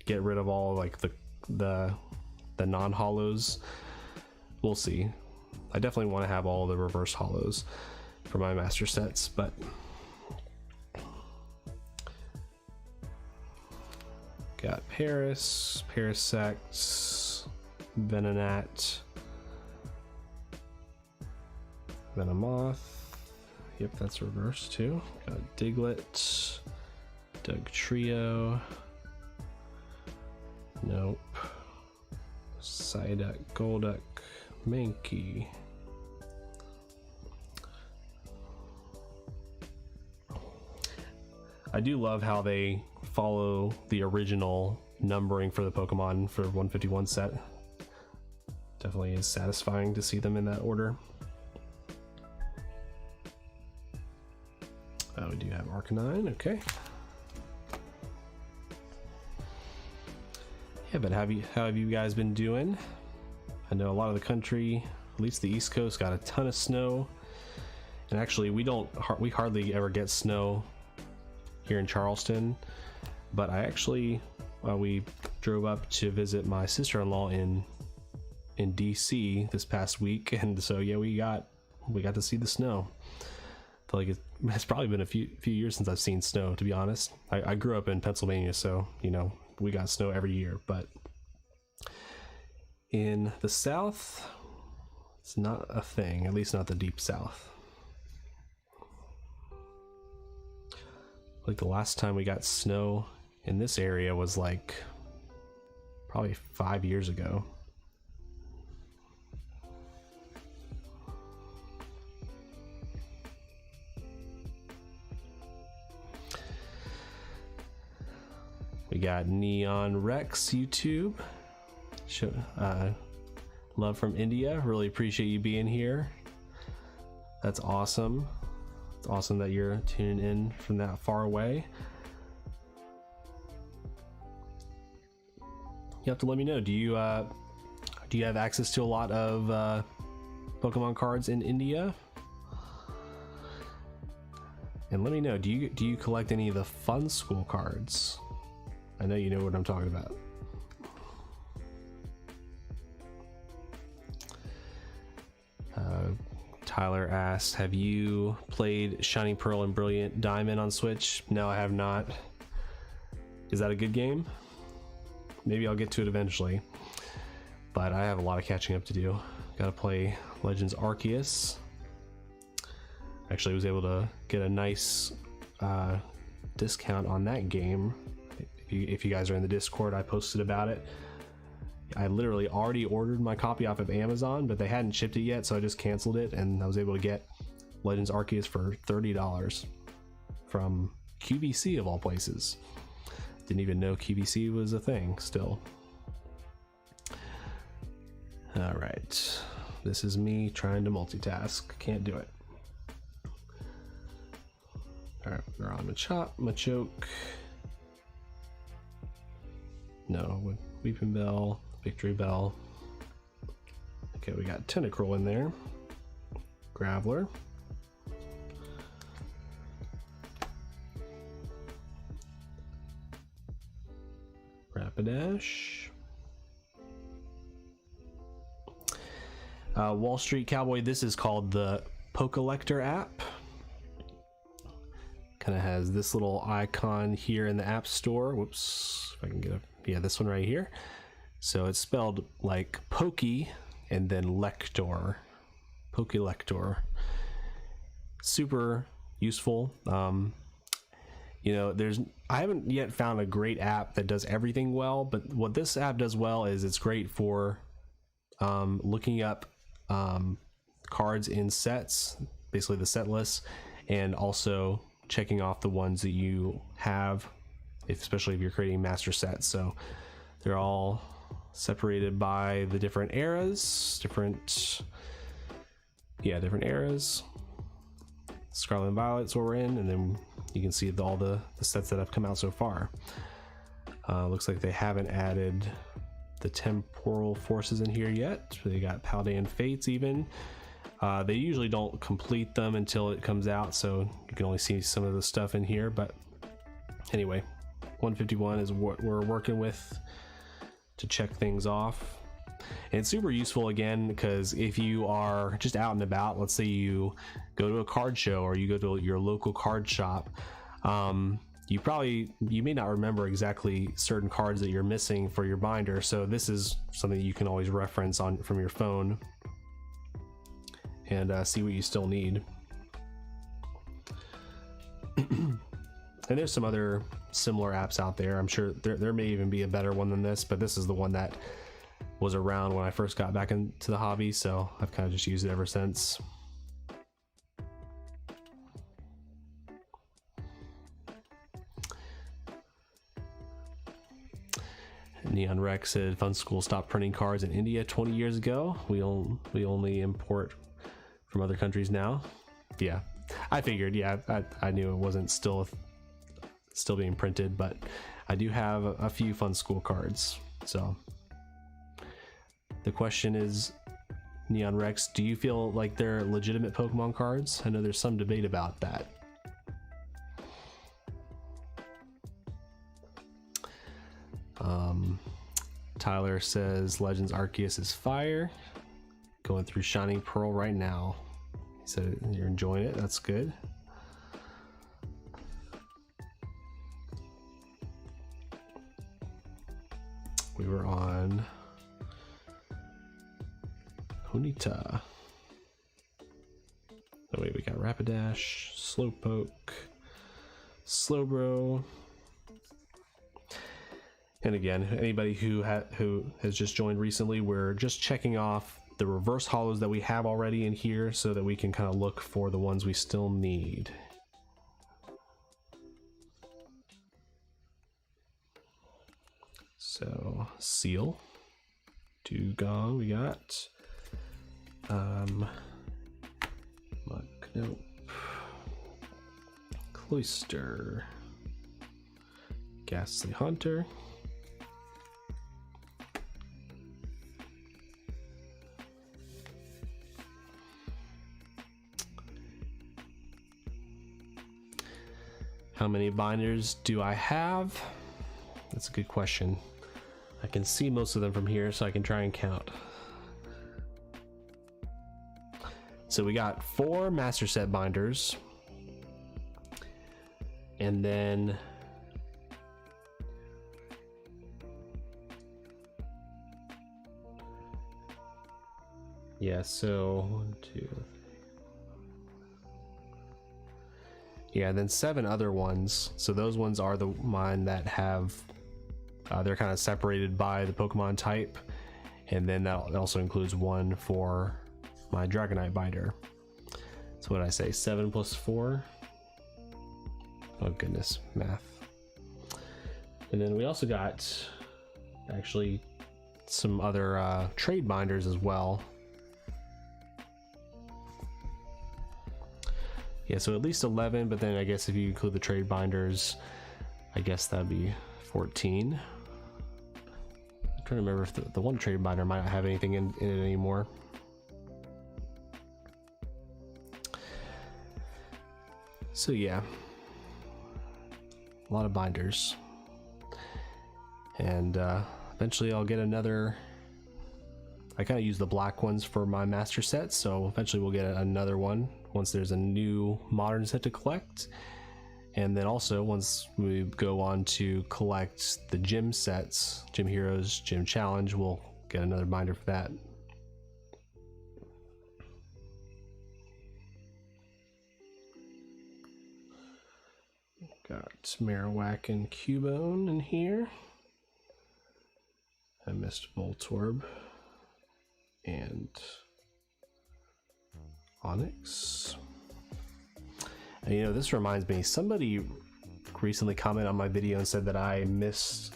get rid of all like the non-holos. We'll see. I definitely want to have all the reverse holos for my master sets, but got Paris, Parasect, Venonat, Venomoth. Yep, that's reverse too. Got Diglett, Dugtrio. Nope. Psyduck, Golduck, Mankey. I do love how they follow the original numbering for the Pokemon for 151 set. Definitely is satisfying to see them in that order. Oh, we do have Arcanine, okay. Yeah, but how have you guys been doing? I know a lot of the country, at least the East Coast, got a ton of snow, and actually we hardly ever get snow here in Charleston. But we drove up to visit my sister-in-law in DC this past week, and so yeah, we got to see the snow. I feel like it's probably been a few years since I've seen snow, to be honest. I grew up in Pennsylvania, so you know, we got snow every year, but in the south, it's not a thing, at least not the deep south. Like the last time we got snow in this area was like probably 5 years ago. We got Neon Rex YouTube. Love from India. Really appreciate you being here. That's awesome. It's awesome that you're tuning in from that far away. You have to let me know. Do you have access to a lot of Pokemon cards in India? And let me know. Do you collect any of the Fun School cards? I know you know what I'm talking about. Tyler asked, have you played Shining Pearl and Brilliant Diamond on Switch? No, I have not. Is that a good game? Maybe I'll get to it eventually, but I have a lot of catching up to do. Gotta play Legends Arceus. Actually was able to get a nice discount on that game. If you guys are in the Discord, I posted about it. I literally already ordered my copy off of Amazon, but they hadn't shipped it yet, so I just canceled it, and I was able to get Legends Arceus for $30 from QVC of all places. Didn't even know QVC was a thing still. All right, this is me trying to multitask. Can't do it. All right, we're on Machoke. No, Weeping Bell, Victory Bell. Okay, we got Tentacruel in there. Graveler. Rapidash. Wall Street Cowboy, this is called the Pokelector app. Kind of has this little icon here in the App Store. Whoops, if I can get up. Yeah, this one right here. So it's spelled like Pokey and then Lector. Pokelector. Super useful. You know, I haven't yet found a great app that does everything well, but what this app does well is it's great for looking up cards in sets, basically the set list, and also checking off the ones that you have, especially if you're creating master sets. So they're all separated by the different eras, different eras. Scarlet and Violet's what we're in, and then you can see all the sets that have come out so far. Looks like they haven't added the temporal forces in here yet. They got Paldean Fates even. They usually don't complete them until it comes out, so you can only see some of the stuff in here. But anyway, 151 is what we're working with to check things off. And it's super useful again because if you are just out and about, let's say you go to a card show or you go to your local card shop, you may not remember exactly certain cards that you're missing for your binder. So this is something that you can always reference from your phone and see what you still need. And there's some other similar apps out there. I'm sure there may even be a better one than this, but this is the one that was around when I first got back into the hobby, so I've kind of just used it ever since. Neon Rex said Fun School stopped printing cards in India 20 years ago. We only import from other countries now. Yeah, I figured. Yeah, I knew it wasn't still being printed, but I do have a few Fun School cards. So the question is, Neon Rex, do you feel like they're legitimate Pokemon cards? I know there's some debate about that. Tyler says Legends Arceus is fire. Going through Shining Pearl right now. He said you're enjoying it. That's good. We were on Honita. Oh wait, we got Rapidash, Slowpoke, Slowbro. And again, anybody who has just joined recently, we're just checking off the reverse holos that we have already in here so that we can kind of look for the ones we still need. So Seal, Dugong, we got Nope. Cloyster, Ghastly Hunter, how many binders do I have? That's a good question. I can see most of them from here, so I can try and count. So we got 4 master set binders, and then yeah, so 1, 2, 3. Yeah, and then 7 other ones. So those ones are the mine that have they're kind of separated by the Pokemon type, and then that also includes 1 for my Dragonite binder. So what did I say? 7 plus 4. Oh goodness, math. And then we also got actually some other trade binders as well. Yeah, so at least 11, but then I guess if you include the trade binders, I guess that'd be 14. I'm trying to remember if the one trade binder might not have anything in it anymore. So yeah, a lot of binders, and eventually I'll get another. I kind of use the black ones for my master set, so eventually we'll get another one once there's a new modern set to collect. And then also once we go on to collect the gym sets, Gym Heroes, Gym Challenge, we'll get another binder for that. Got Marowak and Cubone in here. I missed Voltorb and Onyx. And you know, this reminds me, somebody recently commented on my video and said that I missed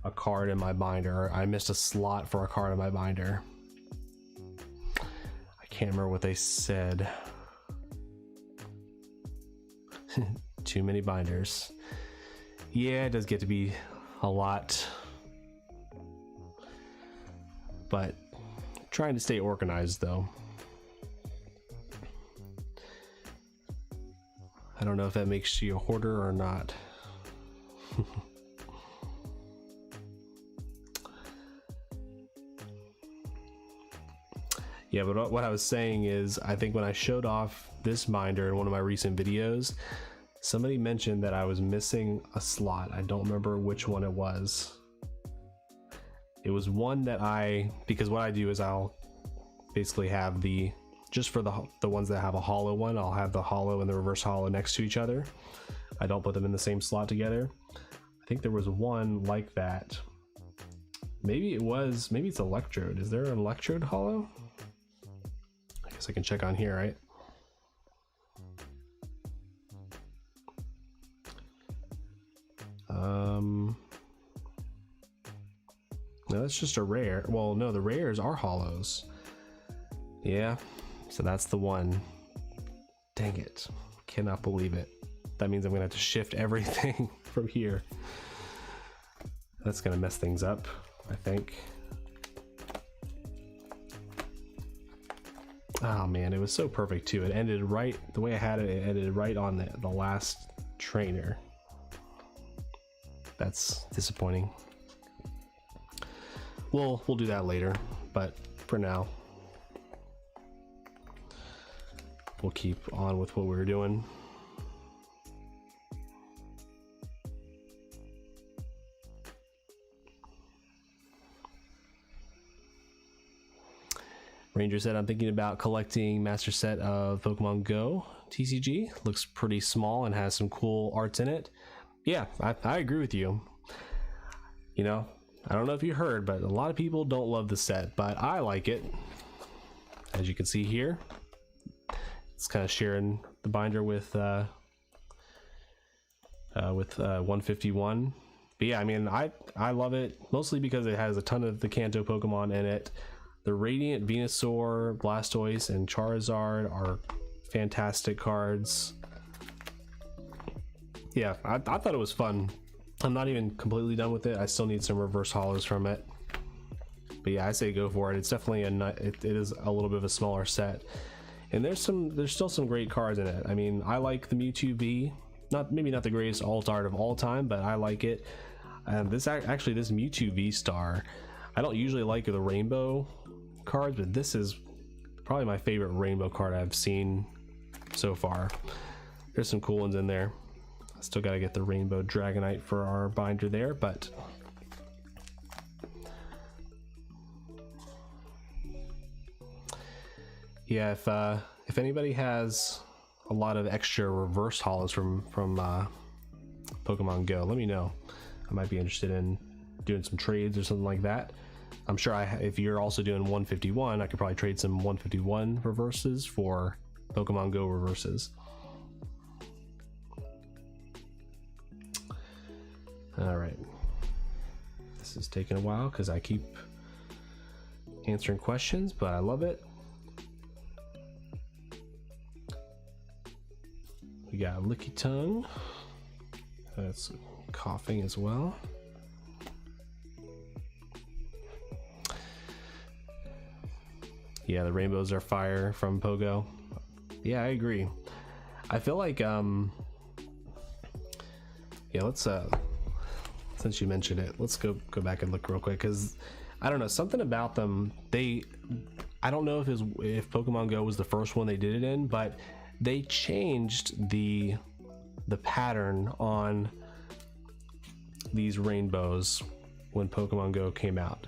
a card in my binder, or I missed a slot for a card in my binder. I can't remember what they said. Too many binders. Yeah, it does get to be a lot, but trying to stay organized though. I don't know if that makes you a hoarder or not. Yeah, but what I was saying is, I think when I showed off this binder in one of my recent videos, somebody mentioned that I was missing a slot. I don't remember which one it was. It was one that because what I do is I'll basically have just for the ones that have a hollow one, I'll have the hollow and the reverse hollow next to each other. I don't put them in the same slot together. I think there was one like that. Maybe it's Electrode. Is there an Electrode hollow? I guess I can check on here, right? No, that's just a rare. Well, no, the rares are hollows. Yeah, so that's the one. Dang it. Cannot believe it. That means I'm gonna have to shift everything from here. That's gonna mess things up, I think. Oh man, it was so perfect too. It ended right, the way I had it, it ended right on the last trainer. That's disappointing. We'll do that later, but for now, we'll keep on with what we were doing. Ranger said, I'm thinking about collecting master set of Pokemon Go TCG. Looks pretty small and has some cool arts in it. Yeah, I agree with you. You know, I don't know if you heard, but a lot of people don't love the set, but I like it. As you can see here, it's kind of sharing the binder with 151. But yeah, I mean, I love it mostly because it has a ton of the Kanto Pokemon in it. The Radiant, Venusaur, Blastoise, and Charizard are fantastic cards. Yeah, I thought it was fun. I'm not even completely done with it. I still need some reverse hollows from it. But yeah, I say go for it. It's definitely it is a little bit of a smaller set. And there's still some great cards in it. I mean, I like the Mewtwo V. Maybe not the greatest alt art of all time, but I like it. And this Mewtwo V Star, I don't usually like the rainbow cards, but this is probably my favorite rainbow card I've seen so far. There's some cool ones in there. I still got to get the rainbow Dragonite for our binder there, but yeah, if anybody has a lot of extra reverse hollows from Pokemon Go, let me know. I might be interested in doing some trades or something like that. I'm sure if you're also doing 151, I could probably trade some 151 reverses for Pokemon Go reverses. All right, this is taking a while because I keep answering questions, but I love it. We got Licky Tongue. That's coughing as well. Yeah, the rainbows are fire from Pogo. Yeah, I agree. I feel like yeah, let's since you mentioned it, let's go back and look real quick, because I don't know, something about them, I don't know if Pokemon Go was the first one they did it in, but they changed the pattern on these rainbows when Pokemon Go came out.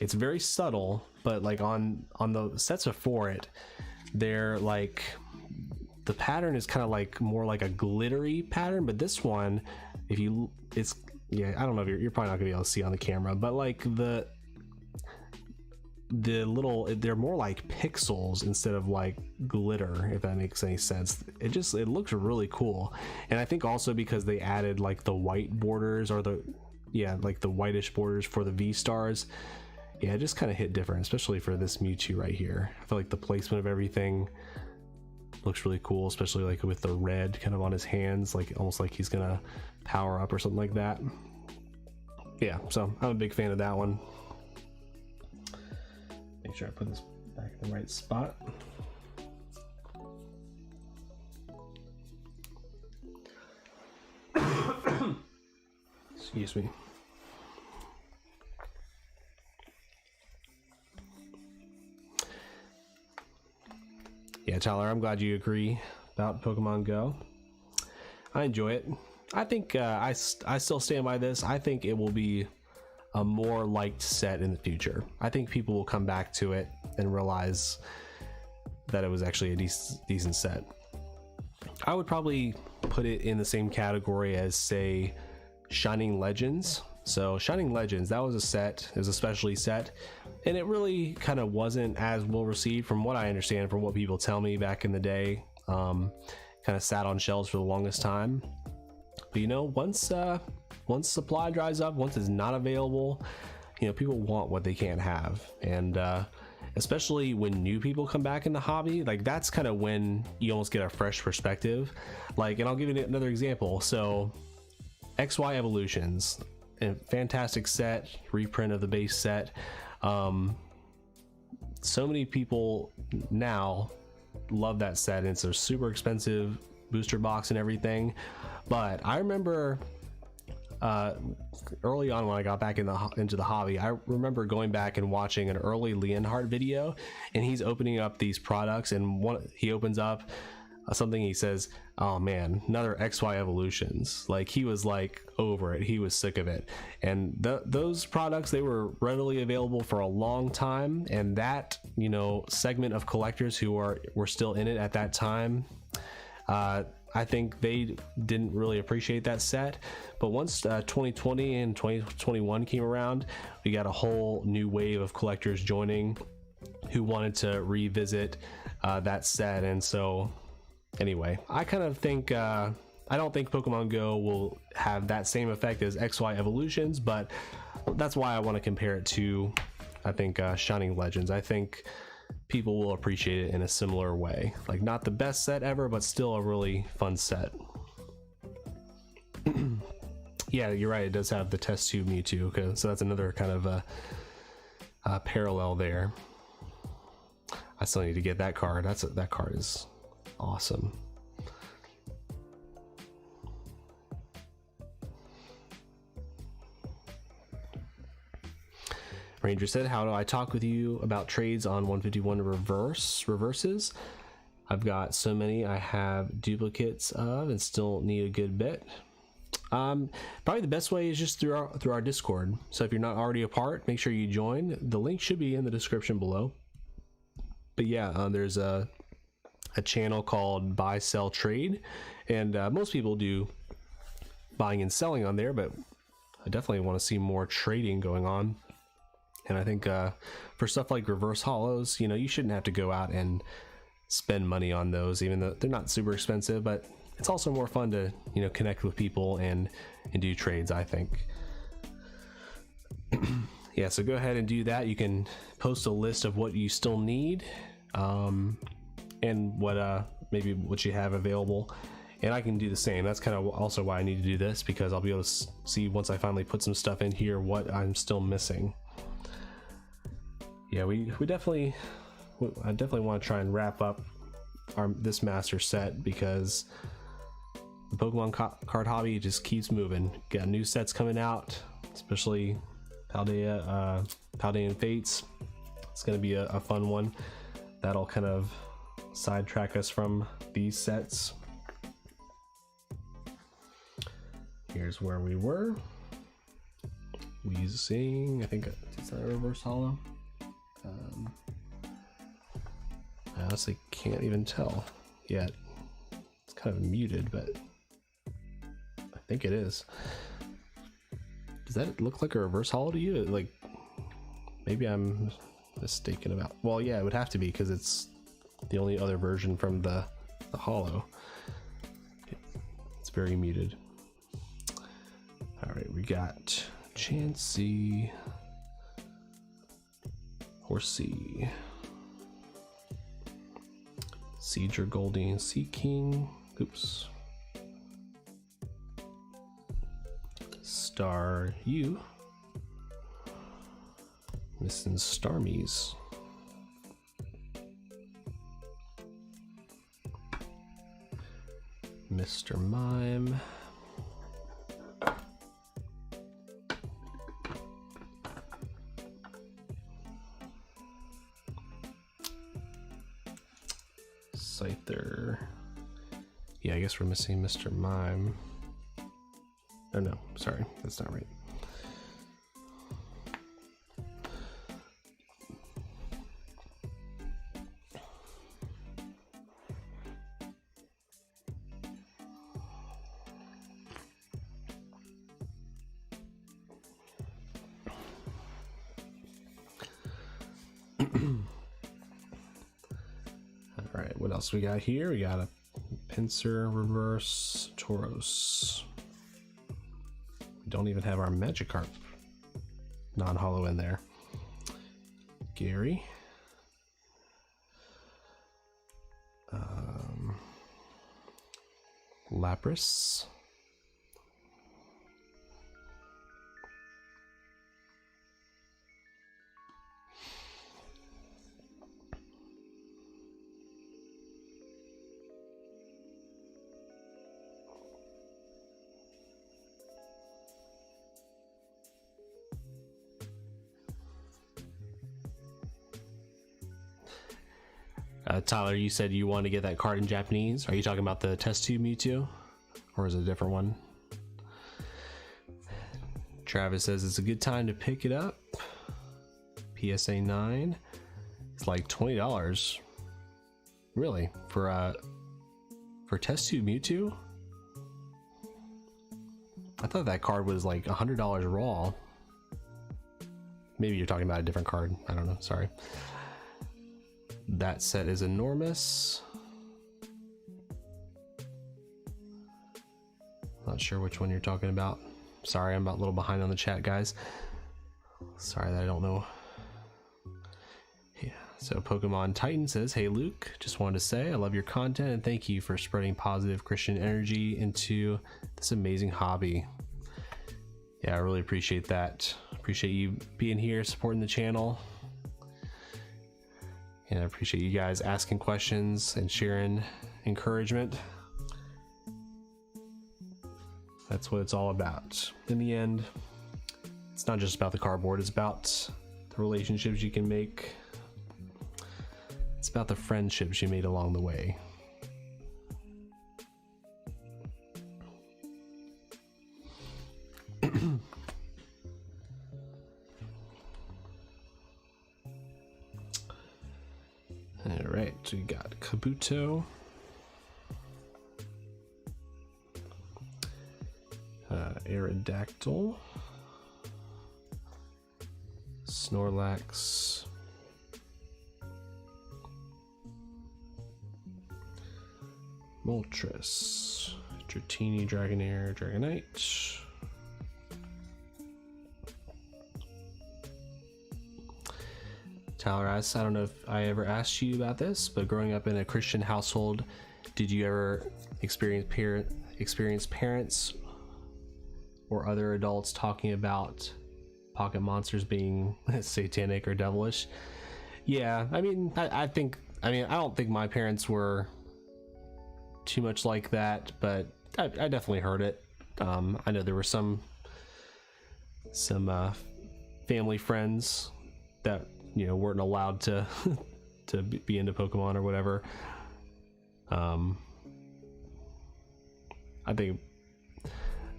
It's very subtle, but like on the sets before it, they're like, the pattern is kind of like more like a glittery pattern, but this one, yeah, I don't know if you're probably not gonna be able to see on the camera, but like the little, they're more like pixels instead of like glitter, if that makes any sense. It looks really cool. And I think also because they added like the white borders, or like the whitish borders for the V stars, yeah, it just kind of hit different, especially for this Mewtwo right here. I feel like the placement of everything looks really cool, especially like with the red kind of on his hands, like almost like he's gonna power up or something like that. Yeah, so I'm a big fan of that one. Make sure I put this back in the right spot. Excuse me. Yeah, Tyler, I'm glad you agree about Pokemon Go. I enjoy it. I think I still stand by this. I think it will be a more liked set in the future. I think people will come back to it and realize that it was actually a decent set. I would probably put it in the same category as, say, Shining Legends. So Shining Legends, that was a set, it was a specialty set, and it really kind of wasn't as well received from what I understand, from what people tell me back in the day. Kind of sat on shelves for the longest time. But you know, once supply dries up, once it's not available, you know, people want what they can't have. And especially when new people come back in the hobby, like that's kind of when you almost get a fresh perspective. Like, and I'll give you another example. So XY Evolutions, a fantastic set, reprint of the base set. So many people now love that set, and it's a super expensive booster box and everything. But I remember early on when I got back into the hobby, I remember going back and watching an early Leonhardt video, and he's opening up these products, and he opens up something he says, oh man, another XY evolutions. Like he was like over it, he was sick of it. And those products, they were readily available for a long time, and that, you know, segment of collectors who were still in it at that time, I think they didn't really appreciate that set. But once 2020 and 2021 came around, we got a whole new wave of collectors joining who wanted to revisit that set. And so anyway, I kind of think I don't think Pokemon Go will have that same effect as XY evolutions, but that's why I want to compare it to, I think, Shining Legends. I think people will appreciate it in a similar way. Like, not the best set ever, but still a really fun set. Yeah, you're right, it does have the test tube Mewtwo. Okay, so that's another kind of a parallel there. I still need to get that card. That card is awesome. Ranger said, how do I talk with you about trades on 151 reverses? I've got so many I have duplicates of and still need a good bit. Probably the best way is just through our Discord. So if you're not already a part, make sure you join. The link should be in the description below. But yeah, there's a channel called Buy Sell Trade, and most people do buying and selling on there, but I definitely want to see more trading going on. And I think for stuff like reverse hollows, you know, you shouldn't have to go out and spend money on those, even though they're not super expensive, but it's also more fun to, you know, connect with people and do trades, I think. Yeah, so go ahead and do that. You can post a list of what you still need, and what maybe what you have available, and I can do the same. That's kind of also why I need to do this, because I'll be able to see, once I finally put some stuff in here, what I'm still missing. Yeah, I definitely want to try and wrap up this master set, because the Pokemon card hobby just keeps moving. Got new sets coming out, especially Paldea Fates. It's going to be a fun one. That'll kind of sidetrack us from these sets. Here's where we were. Weezing, I think it's a reverse hollow. I honestly can't even tell yet. It's kind of muted, but I think it is. Does that look like a reverse hollow to you? Like, maybe I'm mistaken about. Well, yeah, it would have to be, because it's the only other version from the hollow. It's very muted. All right, we got Chansey, Horsey, Seedra Goldeen, Sea King, oops, Star U, missing Starmies, Mr. Mime, Scyther. Yeah, I guess we're missing Mr. Mime. Oh no, sorry, that's not right. All right, what else we got here? We got a Pinsir reverse Tauros. We don't even have our Magikarp non-hollow in there. Gary. Lapras. Tyler, you said you want to get that card in Japanese. Are you talking about the test tube Mewtwo, or is it a different one? Travis says it's a good time to pick it up. PSA 9. It's like $20. Really? For test tube Mewtwo? I thought that card was like $100 raw. Maybe you're talking about a different card. I don't know. Sorry. That set is enormous. Not sure which one you're talking about. Sorry, I'm a little behind on the chat, guys. Sorry that I don't know. Yeah. So Pokemon Titan says, "Hey Luke, just wanted to say I love your content and thank you for spreading positive Christian energy into this amazing hobby." Yeah, I really appreciate that. Appreciate you being here, supporting the channel. And I appreciate you guys asking questions and sharing encouragement. That's what it's all about. In the end, it's not just about the cardboard, it's about the relationships you can make. It's about the friendships you made along the way. All right, so we got Kabuto, Aerodactyl, Snorlax, Moltres, Dratini, Dragonair, Dragonite, Tyler asks, I don't know if I ever asked you about this, but growing up in a Christian household, did you ever experience parents or other adults talking about pocket monsters being satanic or devilish? Yeah, I mean, I don't think my parents were too much like that, but I definitely heard it. I know there were some family friends that, you know, weren't allowed to to be into Pokemon or whatever.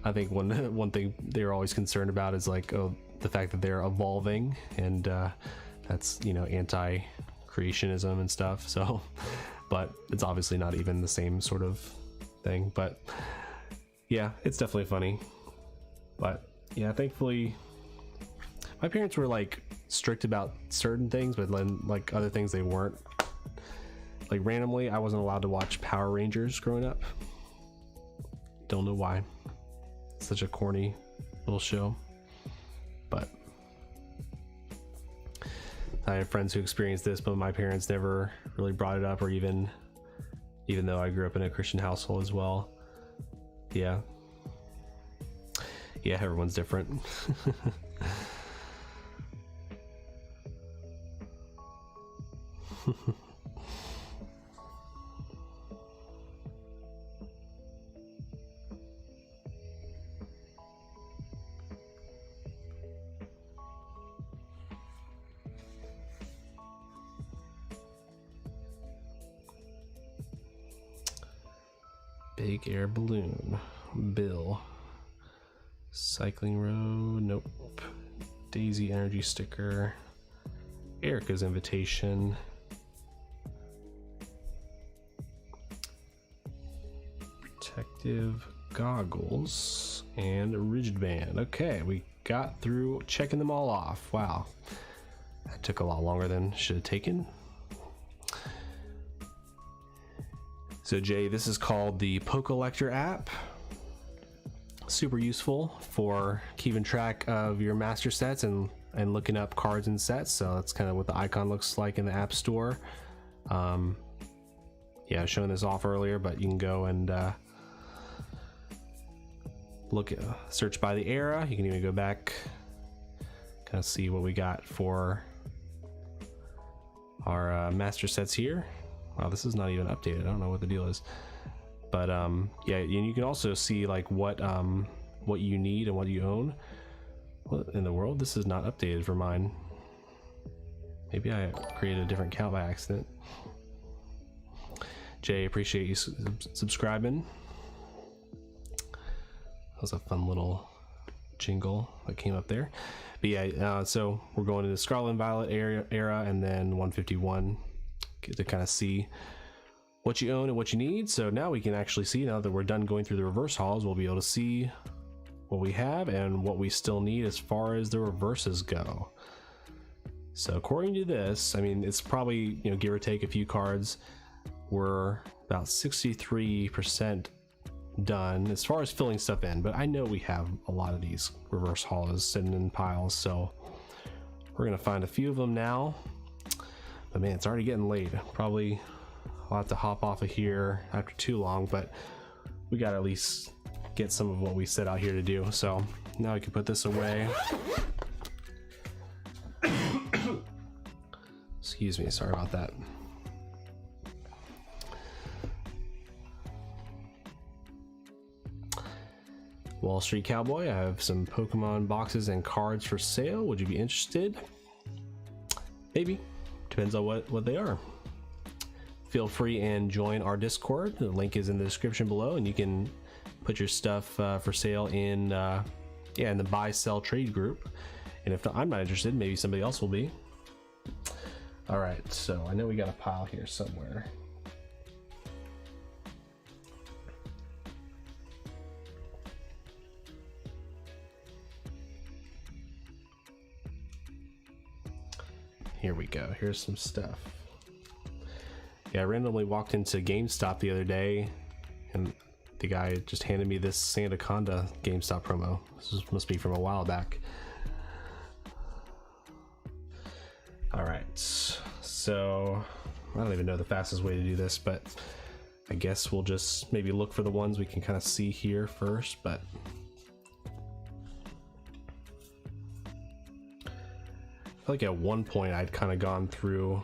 I think one thing they're always concerned about is like, oh, the fact that they're evolving, and that's, you know, anti-creationism and stuff. So, but it's obviously not even the same sort of thing. But yeah, it's definitely funny. But yeah, thankfully, my parents were like strict about certain things, but then like other things they weren't. Like randomly, I wasn't allowed to watch Power Rangers growing up. Don't know why. Such a corny little show. But I have friends who experienced this, but my parents never really brought it up, or even though I grew up in a Christian household as well. Yeah, everyone's different. Big air balloon, Bill, cycling road, nope, Daisy energy sticker, Erica's invitation, protective goggles, and a rigid band. Okay, we got through checking them all off. Wow, that took a lot longer than should have taken. So Jay, this is called the PokeLector app. Super useful for keeping track of your master sets and looking up cards and sets. So that's kind of what the icon looks like in the App Store. Yeah, I was showing this off earlier, but you can go and search by the era. You can even go back, kind of see what we got for our master sets here. Wow, this is not even updated. I don't know what the deal is, but yeah, and you can also see like what you need and what you own. What in the world? This is not updated for mine. Maybe I created a different account by accident. Jay, appreciate you subscribing. That was a fun little jingle that came up there. But yeah, so we're going into the Scarlet and Violet era and then 151 to kind of see what you own and what you need. So now we can actually see, now that we're done going through the reverse hauls, we'll be able to see what we have and what we still need as far as the reverses go. So according to this, I mean, it's probably, you know, give or take a few cards, we're about 63% done as far as filling stuff in, but I know we have a lot of these reverse hauls sitting in piles, so we're gonna find a few of them now. But man, it's already getting late. Probably I'll have to hop off of here after too long, but we gotta at least get some of what we set out here to do. So now we can put this away. Excuse me, sorry about that. Wall Street Cowboy, I have some Pokemon boxes and cards for sale. Would you be interested? Maybe. Depends on what they are. Feel free and join our Discord. The link is in the description below, and you can put your stuff for sale in in the buy sell trade group. And if I'm not interested, maybe somebody else will be. All right, so I know we got a pile here somewhere. Here we go. Here's some stuff. Yeah, I randomly walked into GameStop the other day and the guy just handed me this Sandaconda GameStop promo. This must be from a while back. All right, so I don't even know the fastest way to do this, but I guess we'll just maybe look for the ones we can kind of see here first. But I feel like at one point I'd kind of gone through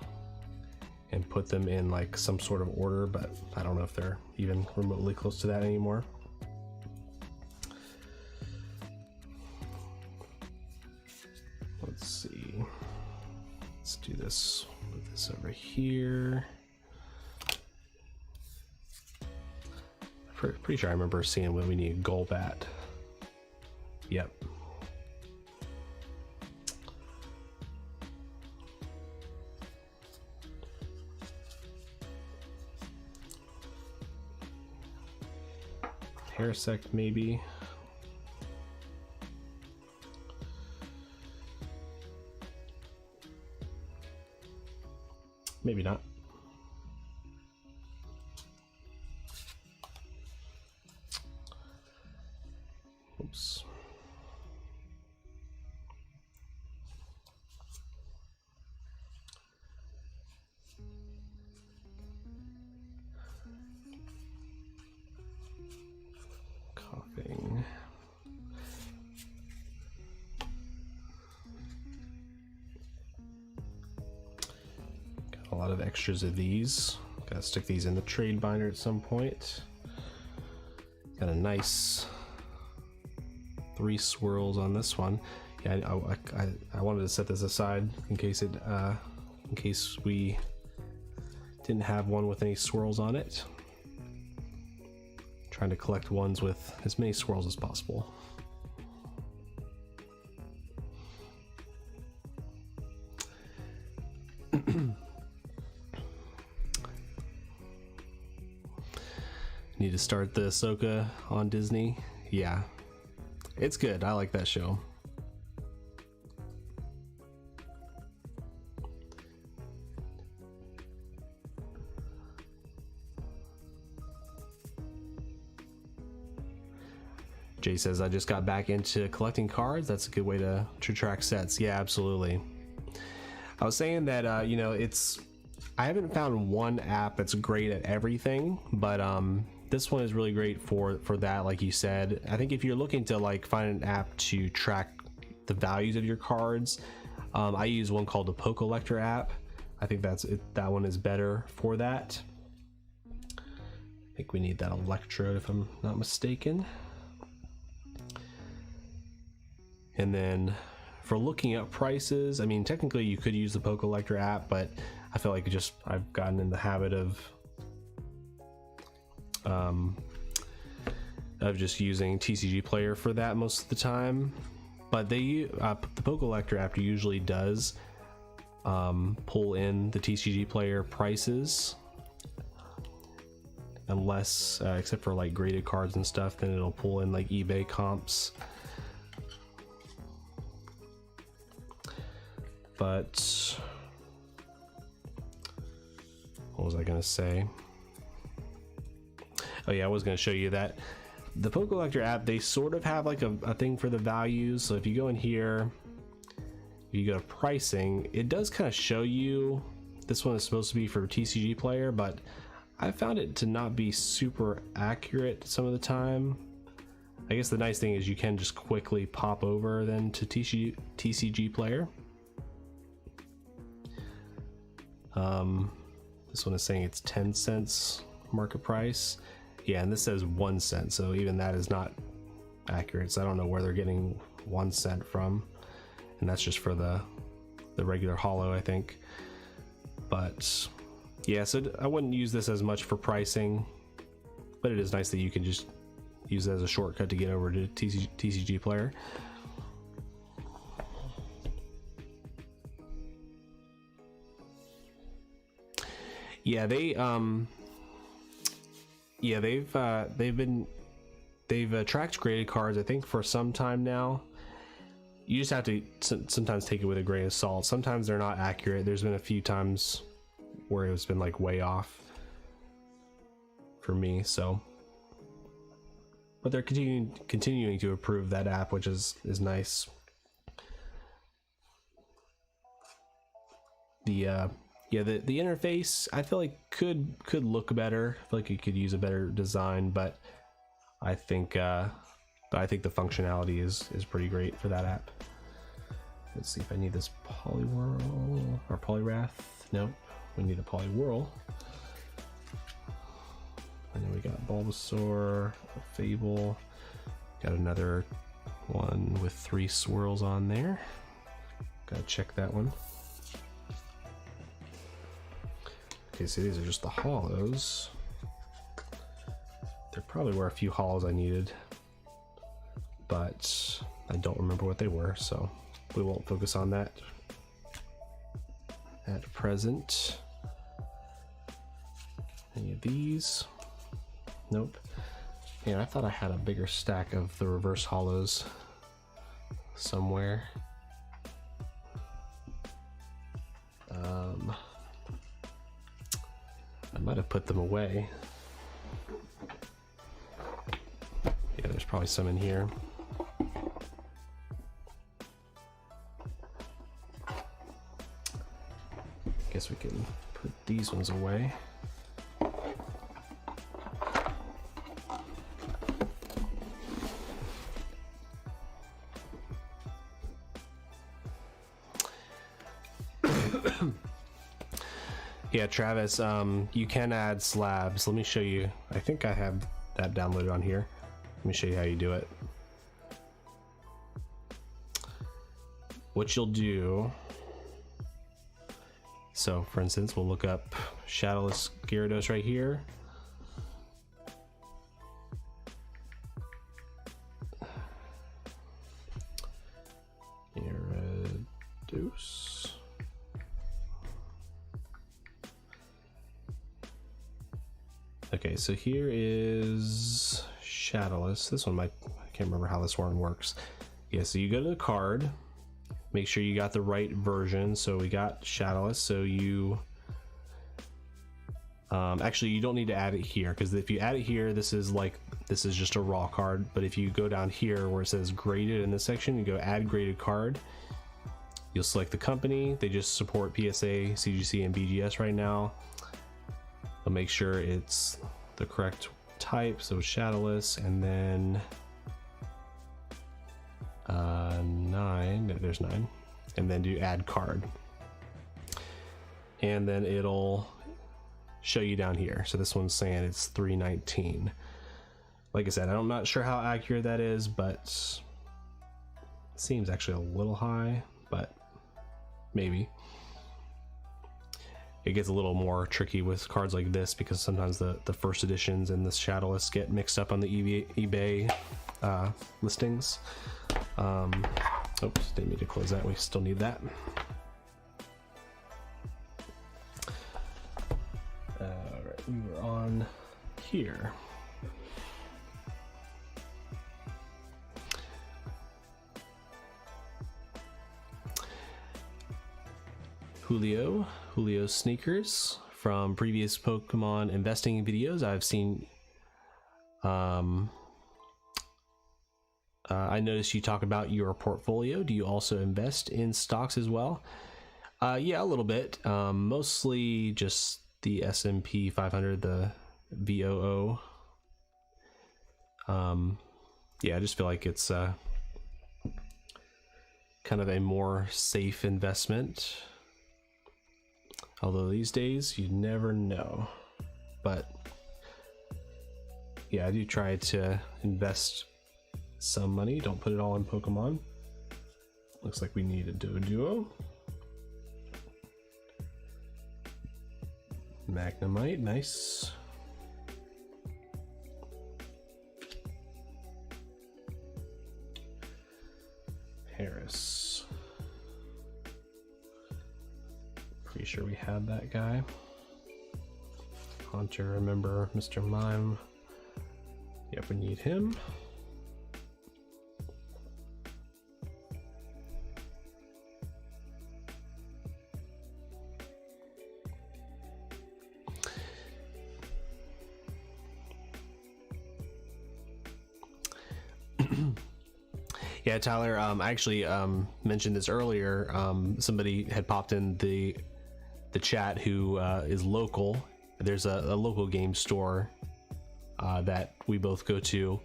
and put them in like some sort of order, but I don't know if they're even remotely close to that anymore. Let's see. Let's do this. Put this over here. Pretty sure I remember seeing when we need Golbat. Yep. Parasect maybe. Maybe not. Oops. Coughing. Got a lot of extras of these. Gotta stick these in the trade binder at some point. Got a nice 3 swirls on this one. Yeah, I wanted to set this aside in case we didn't have one with any swirls on it. Trying to collect ones with as many swirls as possible. Need to start the Ahsoka on Disney. Yeah, it's good. I like that show. Jay says, I just got back into collecting cards. That's a good way to track sets. Yeah, absolutely. I was saying that, you know, I haven't found one app that's great at everything, but this one is really great for that, like you said. I think if you're looking to like find an app to track the values of your cards, I use one called the PokeLector app. I think that one is better for that. I think we need that electrode if I'm not mistaken. And then for looking up prices, I mean, technically you could use the PokeLector app, but I feel like I've gotten in the habit of of just using TCG Player for that most of the time. But they the Pokelector app usually does pull in the TCG Player prices, unless except for like graded cards and stuff, then it'll pull in like eBay comps. But what was I gonna say? Oh yeah, I was gonna show you that the Pokelector app, they sort of have like a thing for the values. So if you go in here, you go to pricing, it does kind of show you this one is supposed to be for TCG Player, but I found it to not be super accurate some of the time. I guess the nice thing is you can just quickly pop over then to TCG Player. This one is saying it's 10 cents market price. Yeah, and this says 1 cent, so even that is not accurate. So I don't know where they're getting 1 cent from, and that's just for the regular holo, I think. But yeah, so I wouldn't use this as much for pricing, but it is nice that you can just use it as a shortcut to get over to TCG Player. Yeah, they've tracked graded cards, I think, for some time now. You just have to sometimes take it with a grain of salt. Sometimes they're not accurate. There's been a few times where it's been like way off for me, so. But they're continuing to improve that app, which is nice. The interface, I feel like could look better. I feel like it could use a better design, but I think the functionality is pretty great for that app. Let's see if I need this Poliwhirl or Poliwrath. Nope, we need a Poliwhirl. And then we got Bulbasaur, a Fable, got another one with 3 swirls on there. Gotta check that one. Okay, so these are just the holos. There probably were a few holos I needed, but I don't remember what they were, so we won't focus on that at present. Any of these? Nope. Man, I thought I had a bigger stack of the reverse holos somewhere. I might have put them away. Yeah, there's probably some in here. Guess we can put these ones away. Yeah, Travis, you can add slabs. Let me show you. I think I have that downloaded on here. Let me show you how you do it. What you'll do, so for instance, we'll look up Shadowless Gyarados right here. Gyarados. Okay, so here is Shadowless. This one I can't remember how this one works. Yeah, so you go to the card, make sure you got the right version. So we got Shadowless, so you actually you don't need to add it here, because if you add it here, this is just a raw card. But if you go down here where it says graded in this section, you go add graded card, you'll select the company. They just support PSA, CGC, and BGS right now. I'll make sure it's the correct type, so Shadowless, and then 9, there's 9, and then do add card, and then it'll show you down here. So this one's saying it's 319. Like I said, I'm not sure how accurate that is, but it seems actually a little high, but maybe. it gets a little more tricky with cards like this because sometimes the first editions and the Shadowless get mixed up on the eBay listings. Oops, didn't mean to close that. We still need that. Alright, we were on here. Julio Sneakers from previous Pokemon investing videos. I've seen I noticed you talk about your portfolio. Do you also invest in stocks as well? Yeah, a little bit. Mostly just the S&P 500, the VOO. Yeah, I just feel like it's kind of a more safe investment. Although these days you never know. But yeah, I do try to invest some money. Don't put it all in Pokemon. Looks like we need a Doduo. Magnemite, nice. Harris. Pretty sure we had that guy. Hunter, remember Mr. Mime. Yep, we need him. Yeah, Tyler, I actually mentioned this earlier. Somebody had popped in the chat who is local. There's a local game store that we both go to,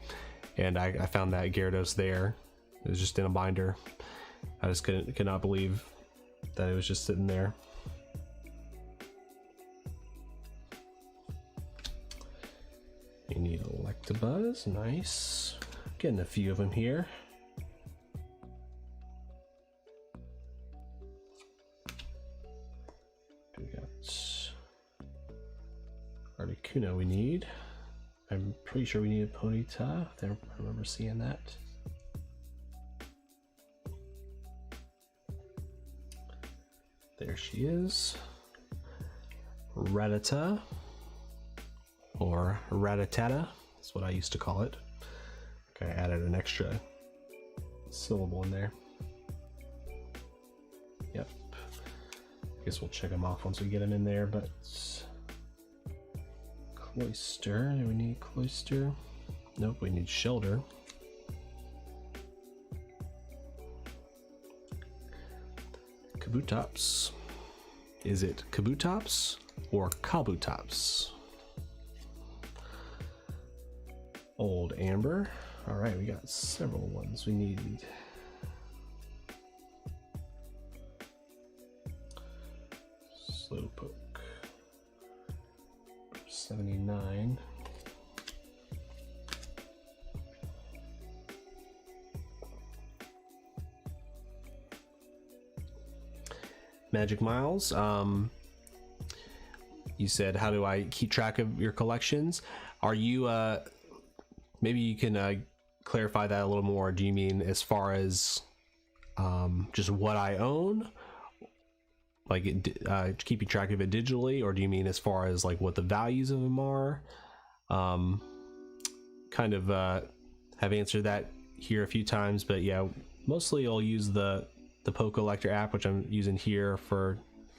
and I found that Gyarados there. It was just in a binder. I just could not believe that it was just sitting there. You need Electabuzz, nice. Getting a few of them here. We got Articuno we need. I'm pretty sure we need a Ponyta. I remember seeing that. There she is. Rattata, or Rattata, that's what I used to call it. Okay, I added an extra syllable in there. Yep. I guess we'll check them off once we get them in there, but Cloyster, do we need Cloyster? Nope, we need Shelter. Kabutops. Is it Kabutops or Kabutops? Old Amber. All right, we got several ones we need. Slowpoke. 79. Magic Miles. You said, how do I keep track of your collections? Are you maybe you can clarify that a little more. Do you mean as far as just what I own, like keeping track of it digitally, or do you mean as far as like what the values of them are? Kind of have answered that here a few times, but yeah, mostly I'll use the PokeCollector app, which I'm using here for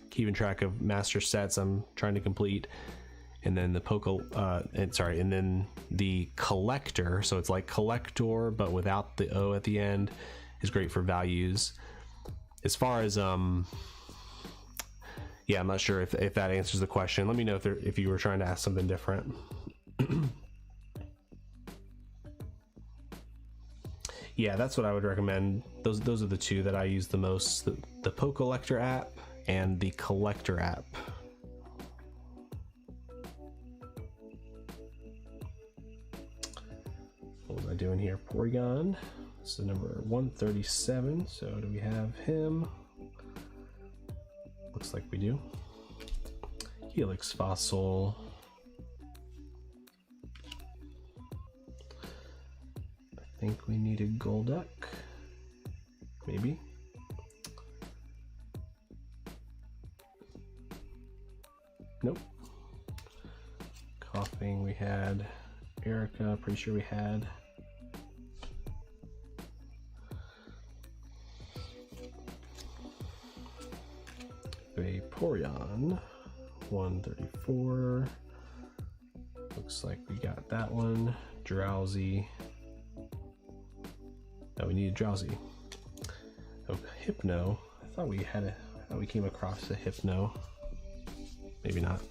keeping track of master sets I'm trying to complete, and then the and then the collector, so it's like collector but without the O at the end, is great for values. As far as yeah, I'm not sure if that answers the question. Let me know if you were trying to ask something different. Yeah, that's what I would recommend. Those are the two that I use the most: the PokeCollector app and the Collector app. What am I doing here? Porygon. This is number 137. So do we have him? Looks like we do. Helix fossil. I think we need a Golduck. Maybe. Nope. Coughing, we had Erica, pretty sure we had. Vaporeon, 134. Looks like we got that one. Drowsy. No, we need a Drowsy. Oh, Hypno. I thought we had I thought we came across a Hypno. Maybe not.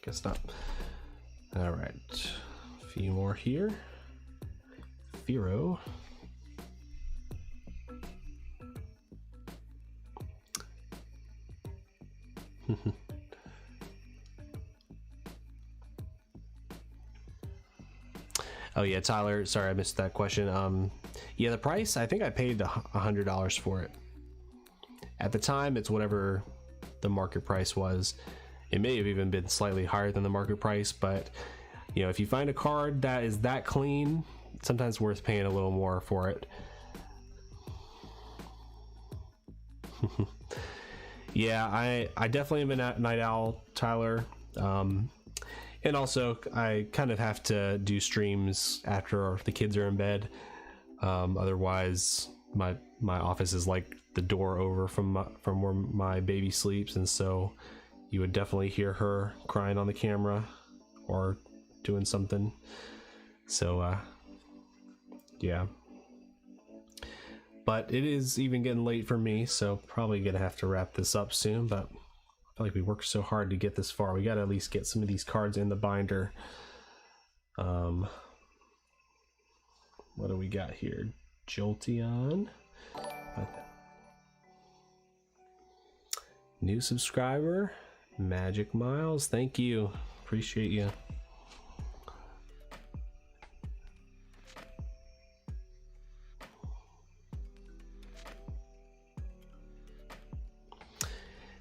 Guess not. All right, a few more here. Firo. Oh yeah, Tyler, sorry I missed that question. Yeah, the price, I think I paid $100 for it. At the time, it's whatever the market price was. It may have even been slightly higher than the market price, but you know, if you find a card that is that clean, sometimes worth paying a little more for it. Yeah, I definitely am a night owl, Tyler. And also, I kind of have to do streams after the kids are in bed. Otherwise, my office is like the door over from where my baby sleeps, and so you would definitely hear her crying on the camera or doing something. So, yeah. But it is even getting late for me, so probably gonna have to wrap this up soon. But I feel like we worked so hard to get this far. We gotta at least get some of these cards in the binder. What do we got here? Jolteon. New subscriber, Magic Miles. Thank you. Appreciate you.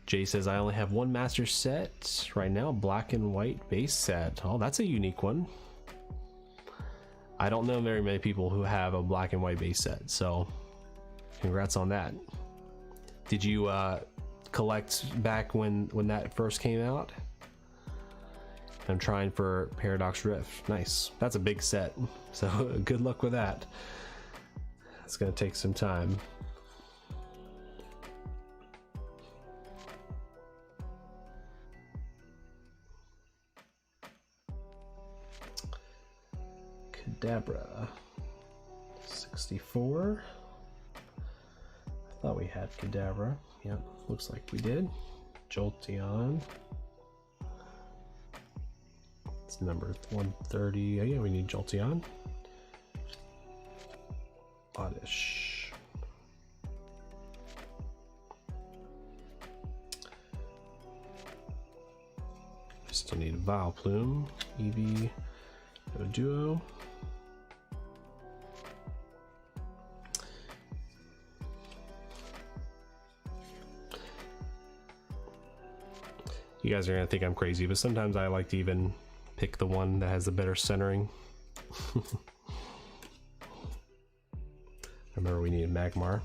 Jay says, I only have one master set right now, black and white base set. Oh, that's a unique one. I don't know very many people who have a black and white base set, so congrats on that. Did you collect back when that first came out? I'm trying for Paradox Rift. Nice. That's a big set, so good luck with that. It's gonna take some time. Kadabra 64. I thought we had Kadabra. Yep, looks like we did. Jolteon. It's number 130. Oh, yeah, we need Jolteon. Oddish. Still need Vileplume. Eevee. Duo. You guys are gonna think I'm crazy, but sometimes I like to even pick the one that has the better centering. Remember, we need Magmar.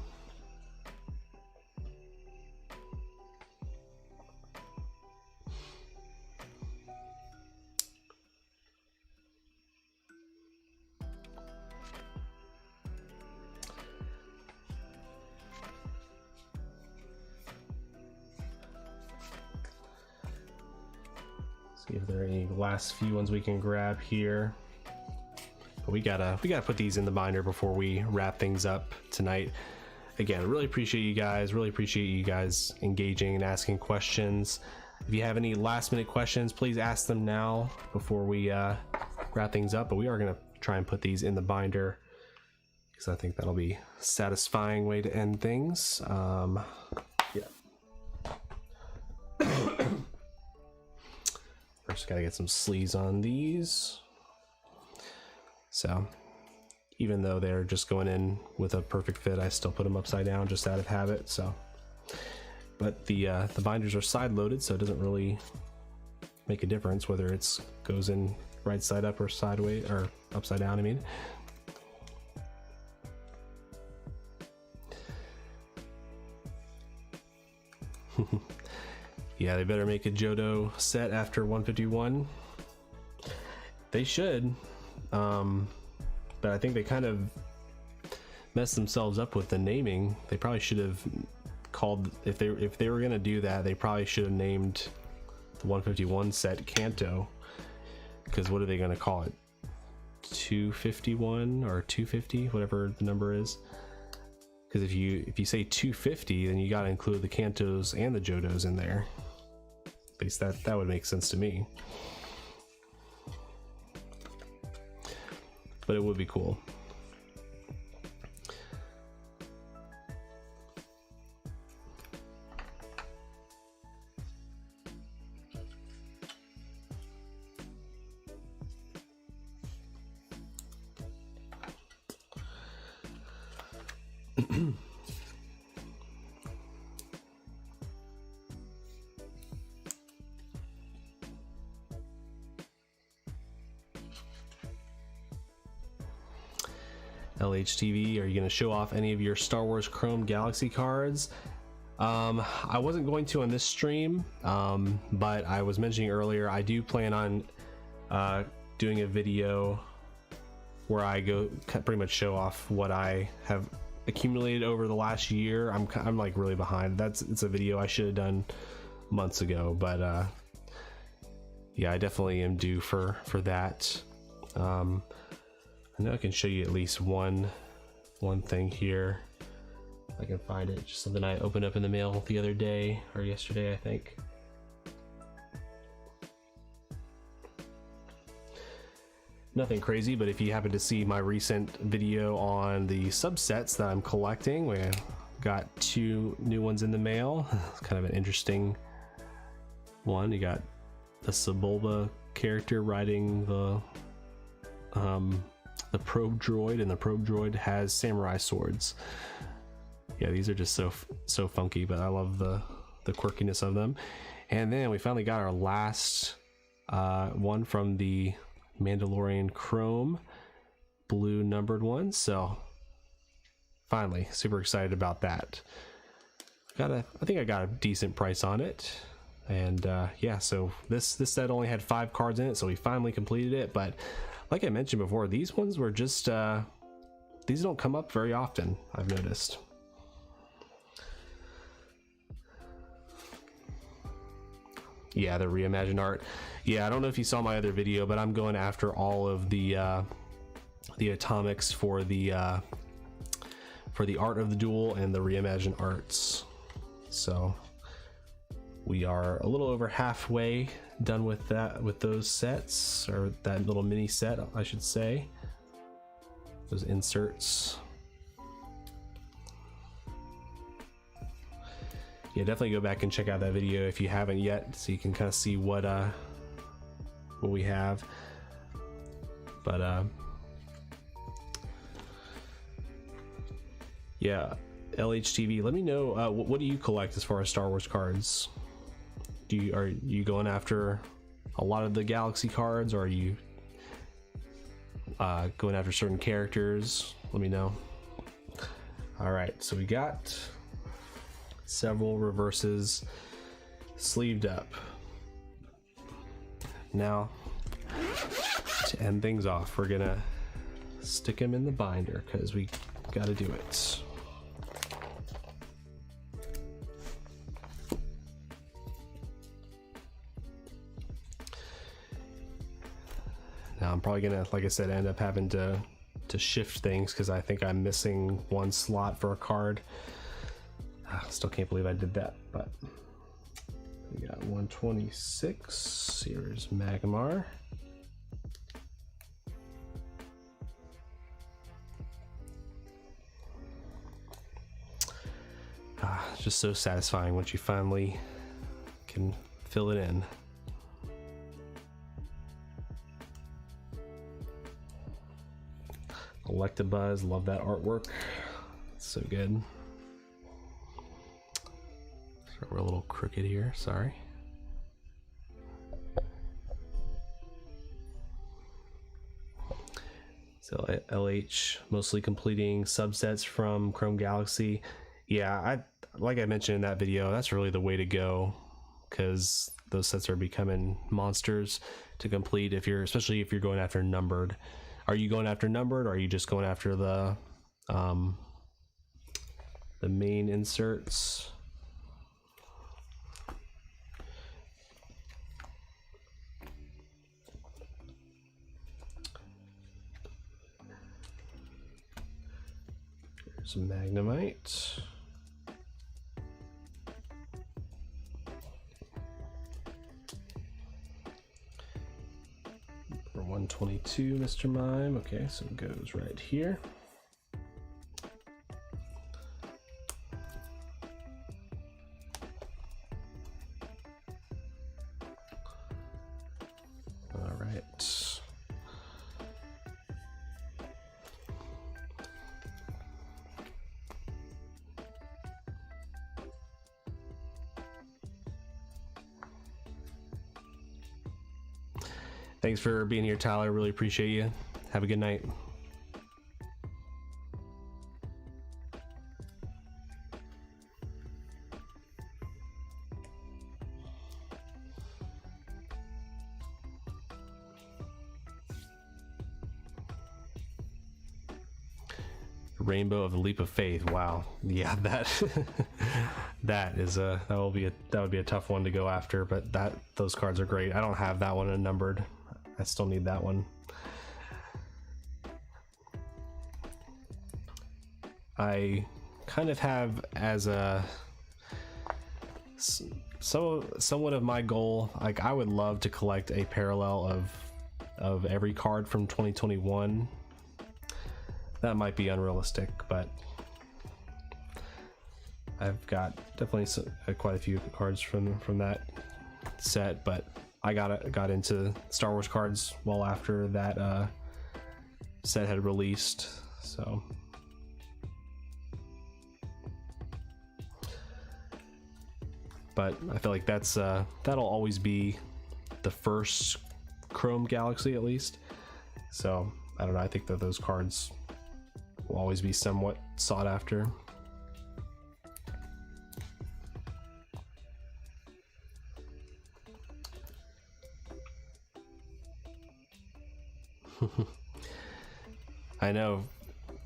See if there are any last few ones we can grab here. But we gotta put these in the binder before we wrap things up tonight. Again, really appreciate you guys. Really appreciate you guys engaging and asking questions. If you have any last minute questions, please ask them now before we wrap things up. But we are gonna try and put these in the binder because I think that'll be a satisfying way to end things. Yeah. First, gotta get some sleeves on these. So, even though they're just going in with a perfect fit, I still put them upside down just out of habit. So, but the binders are side loaded, so it doesn't really make a difference whether it's goes in right side up or sideways or upside down, I mean. Yeah, they better make a Johto set after 151. They should, but I think they kind of messed themselves up with the naming. They probably should have called, if they were gonna do that, they probably should have named the 151 set Kanto, because what are they gonna call it? 251 or 250, whatever the number is. Because if you say 250, then you got to include the Kantos and the Johtos in there. At least that would make sense to me. But it would be cool. LHTV, are you going to show off any of your Star Wars Chrome Galaxy cards? I wasn't going to on this stream, but I was mentioning earlier I do plan on doing a video where I go pretty much show off what I have accumulated over the last year. I'm like really behind. It's a video I should have done months ago, but yeah, I definitely am due for that. I know I can show you at least one thing here. If I can find it. Just something I opened up in the mail the other day, or yesterday, I think. Nothing crazy, but if you happen to see my recent video on the subsets that I'm collecting, we got 2 new ones in the mail. It's kind of an interesting one. You got a Sebulba character riding the probe droid, and the probe droid has samurai swords. Yeah, these are just so funky, but I love the quirkiness of them. And then we finally got our last one from the Mandalorian Chrome blue numbered one, so finally super excited about that. I think I got a decent price on it. And yeah, so this set only had 5 cards in it, so we finally completed it. But like I mentioned before, these ones were just these don't come up very often, I've noticed. Yeah, the reimagined art. Yeah, I don't know if you saw my other video, but I'm going after all of the atomics for the art of the duel and the reimagined arts. So we are a little over halfway done with those sets, or that little mini set, I should say. Those inserts. Yeah, definitely go back and check out that video if you haven't yet, so you can kind of see what we have. But yeah, LHTV, let me know what do you collect as far as Star Wars cards? Are you going after a lot of the Galaxy cards, or are you going after certain characters? Let me know. All right, so we got several reverses sleeved up. Now, to end things off, we're gonna stick them in the binder because we gotta do it. Now I'm probably gonna, like I said, end up having to shift things because I think I'm missing one slot for a card. Still can't believe I did that, but we got 126. Here's Magmar. Just so satisfying once you finally can fill it in. Electabuzz, love that artwork. It's so good. So we're a little crooked here, sorry. So LH mostly completing subsets from Chrome Galaxy. Yeah, like I mentioned in that video, that's really the way to go, because those sets are becoming monsters to complete, especially if you're going after numbered. Are you going after numbered, or are you just going after the main inserts? Some Magnemite. For 122, Mr. Mime. Okay, so it goes right here. All right. Thanks for being here, Tyler. Really appreciate you. Have a good night. Rainbow of the Leap of Faith. Wow. Yeah, that that would be a tough one to go after, but those cards are great. I don't have that one unnumbered. I still need that one. I kind of have as a somewhat of my goal, like I would love to collect a parallel of every card from 2021. That might be unrealistic, but I've got definitely quite a few cards from that set, but I got into Star Wars cards well after that set had released, so but I feel like that'll always be the first Chrome Galaxy, at least. So I don't know, I think that those cards will always be somewhat sought after. I know.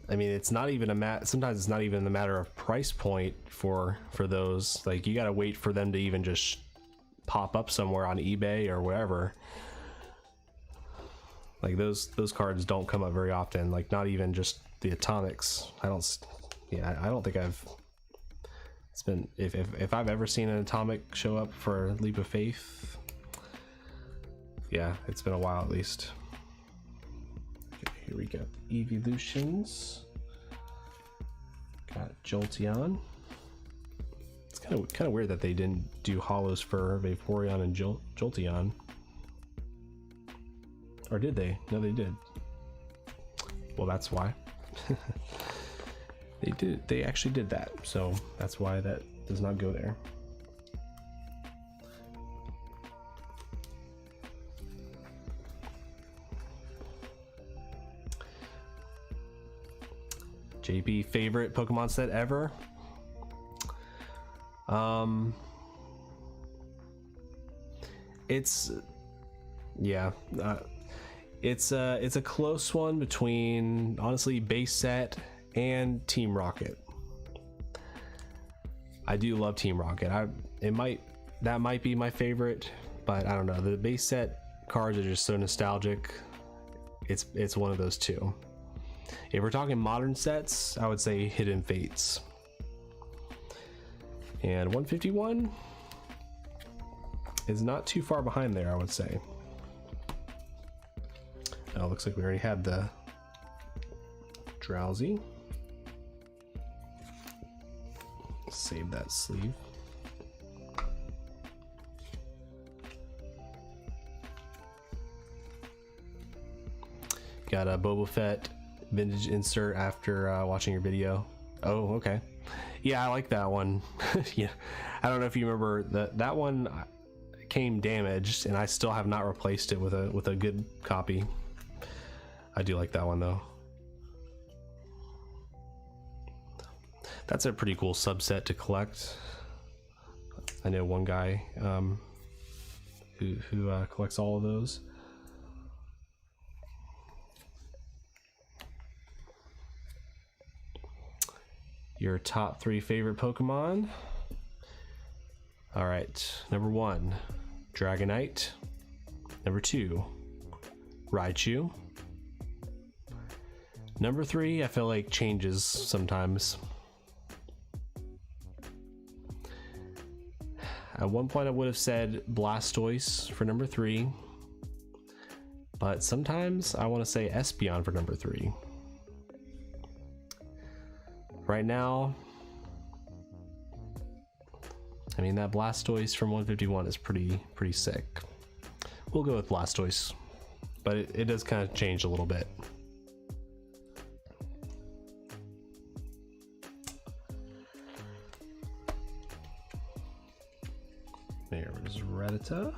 I mean, it's not even sometimes it's not even a matter of price point for those. Like, you gotta wait for them to even just pop up somewhere on eBay or wherever. Like those cards don't come up very often. Like, not even just the atomics. I don't think it's been, if I've ever seen an atomic show up for Leap of Faith, yeah, it's been a while at least. Okay, here we go. Evolutions. Got Jolteon. It's kind of weird that they didn't do holos for Vaporeon and Jolteon. Or did they? No, they did. Well, that's why. They actually did that, so that's why that does not go there. JP, favorite Pokemon set ever? It's a close one between, honestly, base set and Team Rocket. I do love Team Rocket. That might be my favorite, but I don't know. The base set cards are just so nostalgic. It's one of those two. If we're talking modern sets, I would say Hidden Fates. And 151 is not too far behind there, I would say. Oh, looks like we already had the Drowsy. Save that sleeve. Got a Boba Fett vintage insert after watching your video. Oh, okay. Yeah, I like that one. Yeah, I don't know if you remember that one came damaged, and I still have not replaced it with a good copy. I do like that one though. That's a pretty cool subset to collect. I know one guy who collects all of those. Your top 3 favorite Pokemon. All right, number 1, Dragonite. Number 2, Raichu. Number 3, I feel like changes sometimes. At one point I would have said Blastoise for number 3, but sometimes I want to say Espeon for number 3. Right now, I mean, that Blastoise from 151 is pretty sick. We'll go with Blastoise, but it does kind of change a little bit. There's Rattata.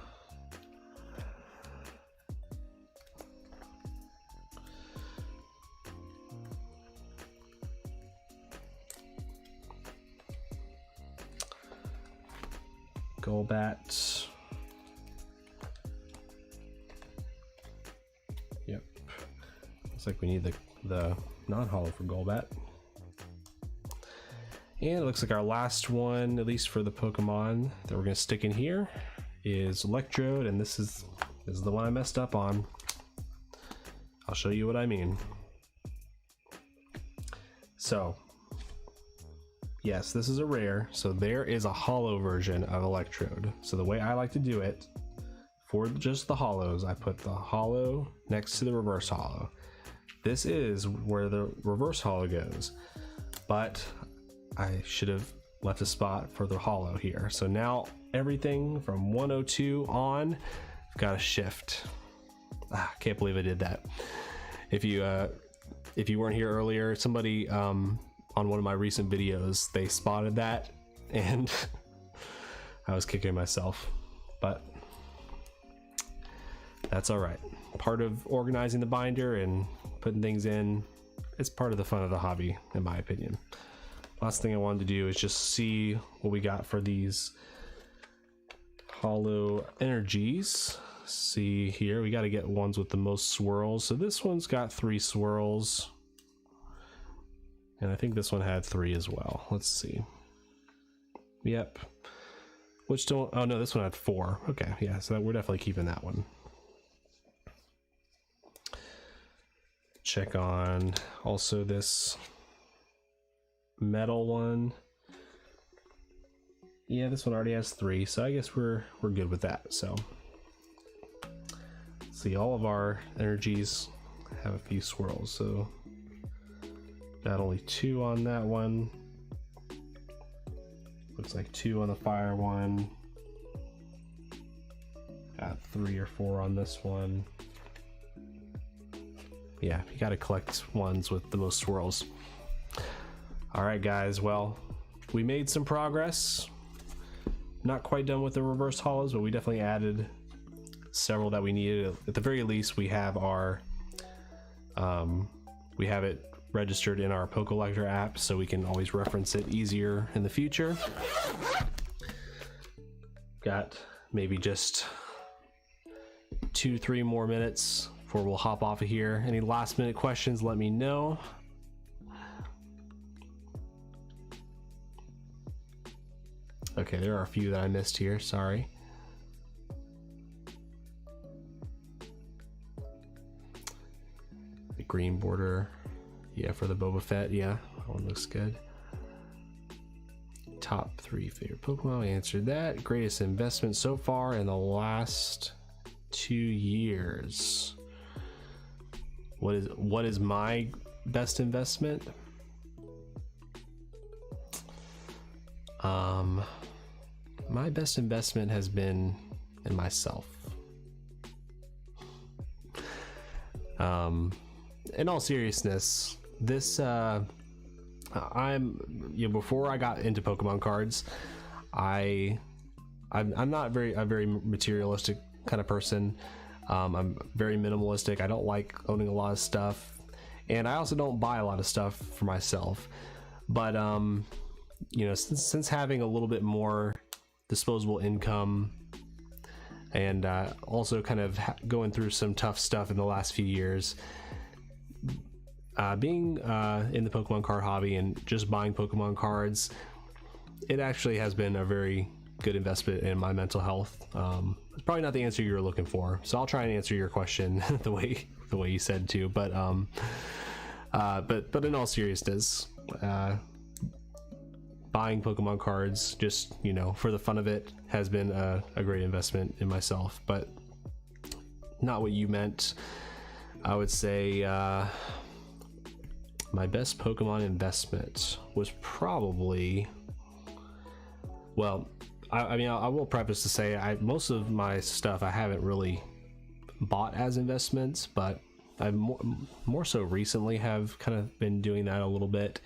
Golbat. Yep. Looks like we need the non-holo for Golbat. And it looks like our last one, at least for the Pokemon that we're gonna stick in here, is Electrode, and this is the one I messed up on. I'll show you what I mean. So, yes, this is a rare, so there is a holo version of Electrode. So the way I like to do it, for just the holos, I put the holo next to the reverse holo. This is where the reverse holo goes, but I should have left a spot for the holo here. So now everything from 102 on, I've got a shift. Can't believe I did that. If you weren't here earlier, somebody on one of my recent videos, they spotted that, and I was kicking myself, but that's all right. Part of organizing the binder and putting things in, it's part of the fun of the hobby, in my opinion. Last thing I wanted to do is just see what we got for these holo energies. See here, we got to get ones with the most swirls. So this one's got 3 swirls, and I think this one had 3 as well. Let's see. Yep. Which don't, oh no, this one had 4. Okay, yeah, so we're definitely keeping that one. Check on also this metal one. Yeah, this one already has 3, so I guess we're good with that. So see, all of our energies have a few swirls, so got only 2 on that one. Looks like 2 on the fire one. Got 3 or 4 on this one. Yeah, you got to collect ones with the most swirls. All right, guys, well, we made some progress. Not quite done with the reverse holos, but we definitely added several that we needed. At the very least, we have our we have it registered in our PokeLector app, so we can always reference it easier in the future. Got maybe just 2-3 more minutes before we'll hop off of here. Any last minute questions, let me know. Okay, there are a few that I missed here, sorry. The green border, yeah, for the Boba Fett, yeah, that one looks good. Top 3 favorite Pokemon, we answered that. Greatest investment so far in the last 2 years. What is my best investment? My best investment has been in myself. in all seriousness, this before I got into Pokemon cards, I'm not a very materialistic kind of person. I'm very minimalistic. I don't like owning a lot of stuff, and I also don't buy a lot of stuff for myself. But since having a little bit more disposable income, and also kind of going through some tough stuff in the last few years, being in the Pokemon card hobby and just buying Pokemon cards, it actually has been a very good investment in my mental health. It's probably not the answer you were looking for, so I'll try and answer your question the way you said to. But in all seriousness, buying Pokemon cards just for the fun of it has been a great investment in myself. But not what you meant. I would say my best Pokemon investment was probably, well, I will preface to say most of my stuff I haven't really bought as investments, but I've more so recently have kind of been doing that a little bit.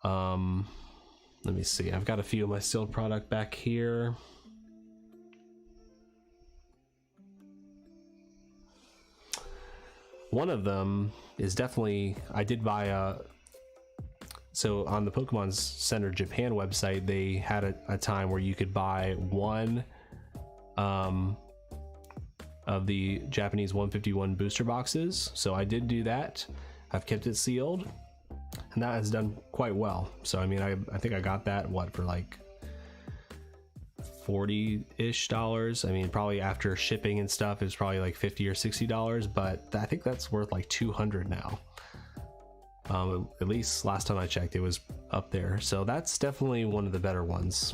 Let me see. I've got a few of my sealed product back here. One of them is definitely, I did buy so on the Pokemon Center Japan website, they had a time where you could buy one of the Japanese 151 booster boxes. So I did do that. I've kept it sealed, and that has done quite well. So I think I got that for like $40-ish. Probably after shipping and stuff, it's probably like $50 or $60, but I think that's worth like $200 now. At least last time I checked, it was up there. So that's definitely one of the better ones.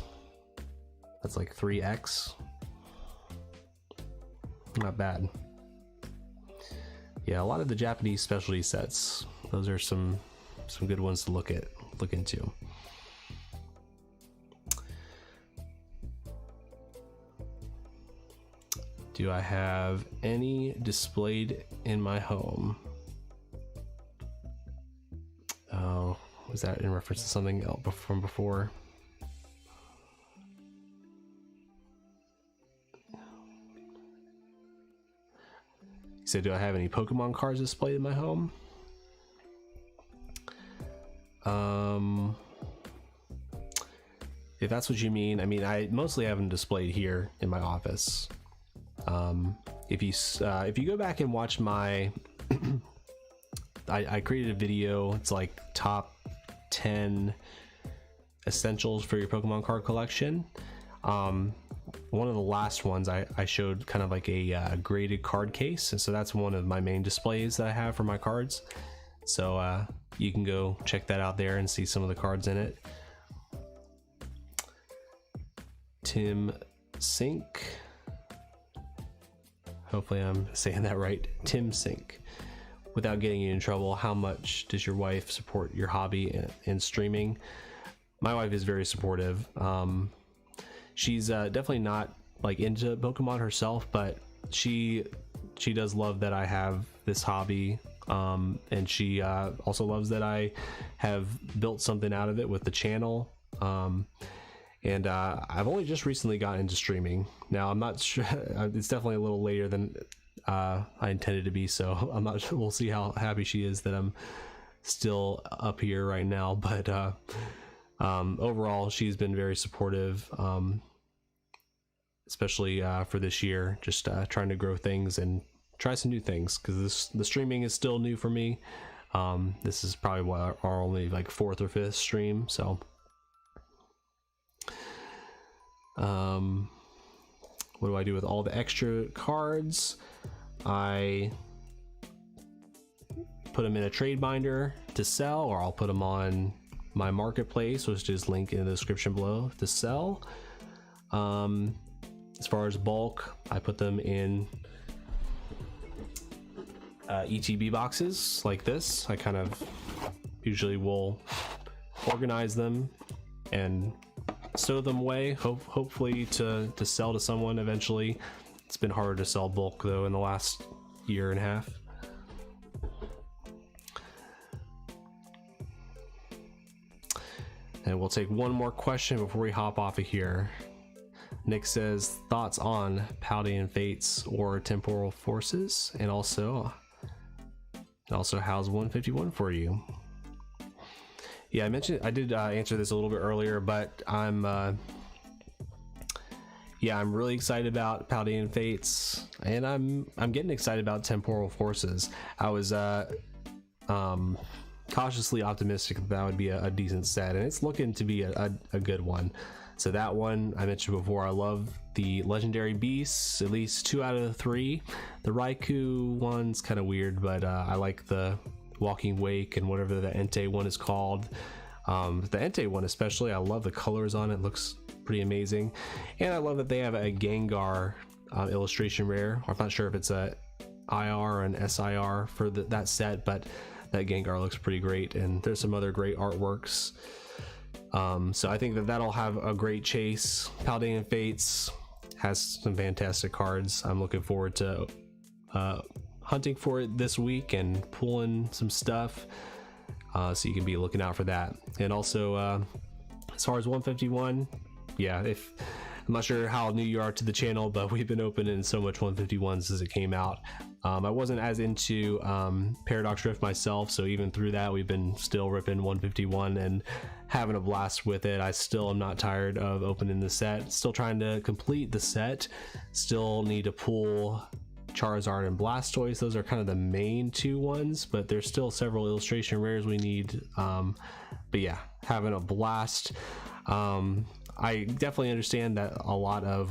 That's like 3x. Not bad. Yeah, a lot of the Japanese specialty sets, those are some good ones to look into. Do I have any displayed in my home? Oh, was that in reference to something else from before? You said, do I have any Pokemon cards displayed in my home? If that's what you mean, I mostly have them displayed here in my office. If you go back and watch my I created a video. It's like top 10 essentials for your Pokemon card collection. One of the last ones I showed kind of like a graded card case, and so that's one of my main displays that I have for my cards. So you can go check that out there and see some of the cards in it. Tim Sink. Hopefully I'm saying that right. Tim Sink. Without getting you in trouble, how much does your wife support your hobby and streaming? My wife is very supportive. She's definitely not like into Pokemon herself, but she does love that I have this hobby, and she also loves that I have built something out of it with the channel. And I've only just recently gotten into streaming. Now I'm not sure, it's definitely a little later than I intended to be, so I'm not sure. We'll see how happy she is that I'm still up here right now. But overall, she's been very supportive, especially for this year, just trying to grow things and try some new things, because the streaming is still new for me. This is probably our only like 4th or 5th stream, so what do I do with all the extra cards? I put them in a trade binder to sell, or I'll put them on my marketplace, which is linked in the description below, to sell. As far as bulk, I put them in ETB boxes like this. I kind of usually will organize them and stow them away, hopefully to sell to someone eventually. It's been harder to sell bulk though in the last year and a half. And we'll take one more question before we hop off of here. Nick says, thoughts on Paldean Fates or Temporal Forces, and also how's 151 for you? Yeah, I did answer this a little bit earlier, but I'm really excited about Paldean Fates, and I'm getting excited about Temporal Forces. I was cautiously optimistic that would be a decent set, and it's looking to be a good one. So that one I mentioned before, I love the legendary beasts, at least 2 out of the 3. The Raikou one's kind of weird, but I like the Walking Wake and whatever the Entei one is called. The Entei one especially, I love the colors on it, looks pretty amazing. And I love that they have a Gengar illustration rare. I'm not sure if it's a IR or an SIR for that set, but that Gengar looks pretty great, and there's some other great artworks. So I think that'll have a great chase. Paldean Fates has some fantastic cards. I'm looking forward to hunting for it this week and pulling some stuff, so you can be looking out for that. And also as far as 151, yeah, I'm not sure how new you are to the channel, but we've been opening so much 151s since it came out. I wasn't as into Paradox Rift myself, so even through that we've been still ripping 151 and having a blast with it. I still am not tired of opening the set, still trying to complete the set, still need to pull Charizard and Blastoise. Those are kind of the main 2 ones, but there's still several illustration rares we need. But yeah, having a blast. I definitely understand that a lot of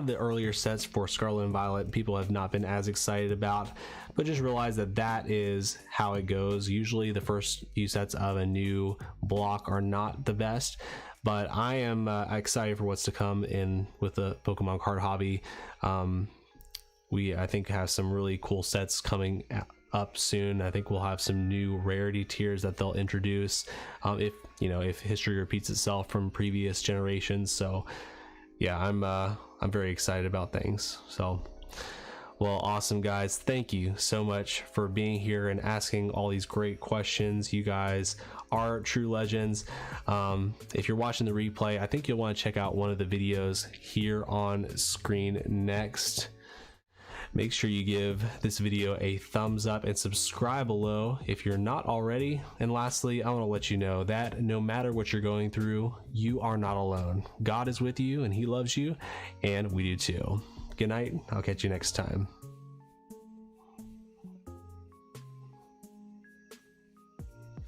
the earlier sets for Scarlet and Violet people have not been as excited about, but just realize that is how it goes. Usually the first few sets of a new block are not the best, but I am excited for what's to come in with the Pokemon card hobby. I think have some really cool sets coming up soon. I think we'll have some new rarity tiers that they'll introduce, if history repeats itself from previous generations. So yeah, I'm very excited about things. So, well, awesome guys, thank you so much for being here and asking all these great questions. You guys are true legends. If you're watching the replay, I think you'll want to check out one of the videos here on screen next. Make sure you give this video a thumbs up and subscribe below if you're not already. And lastly, I want to let you know that no matter what you're going through, you are not alone. God is with you and he loves you, and we do too. Good night. I'll catch you next time.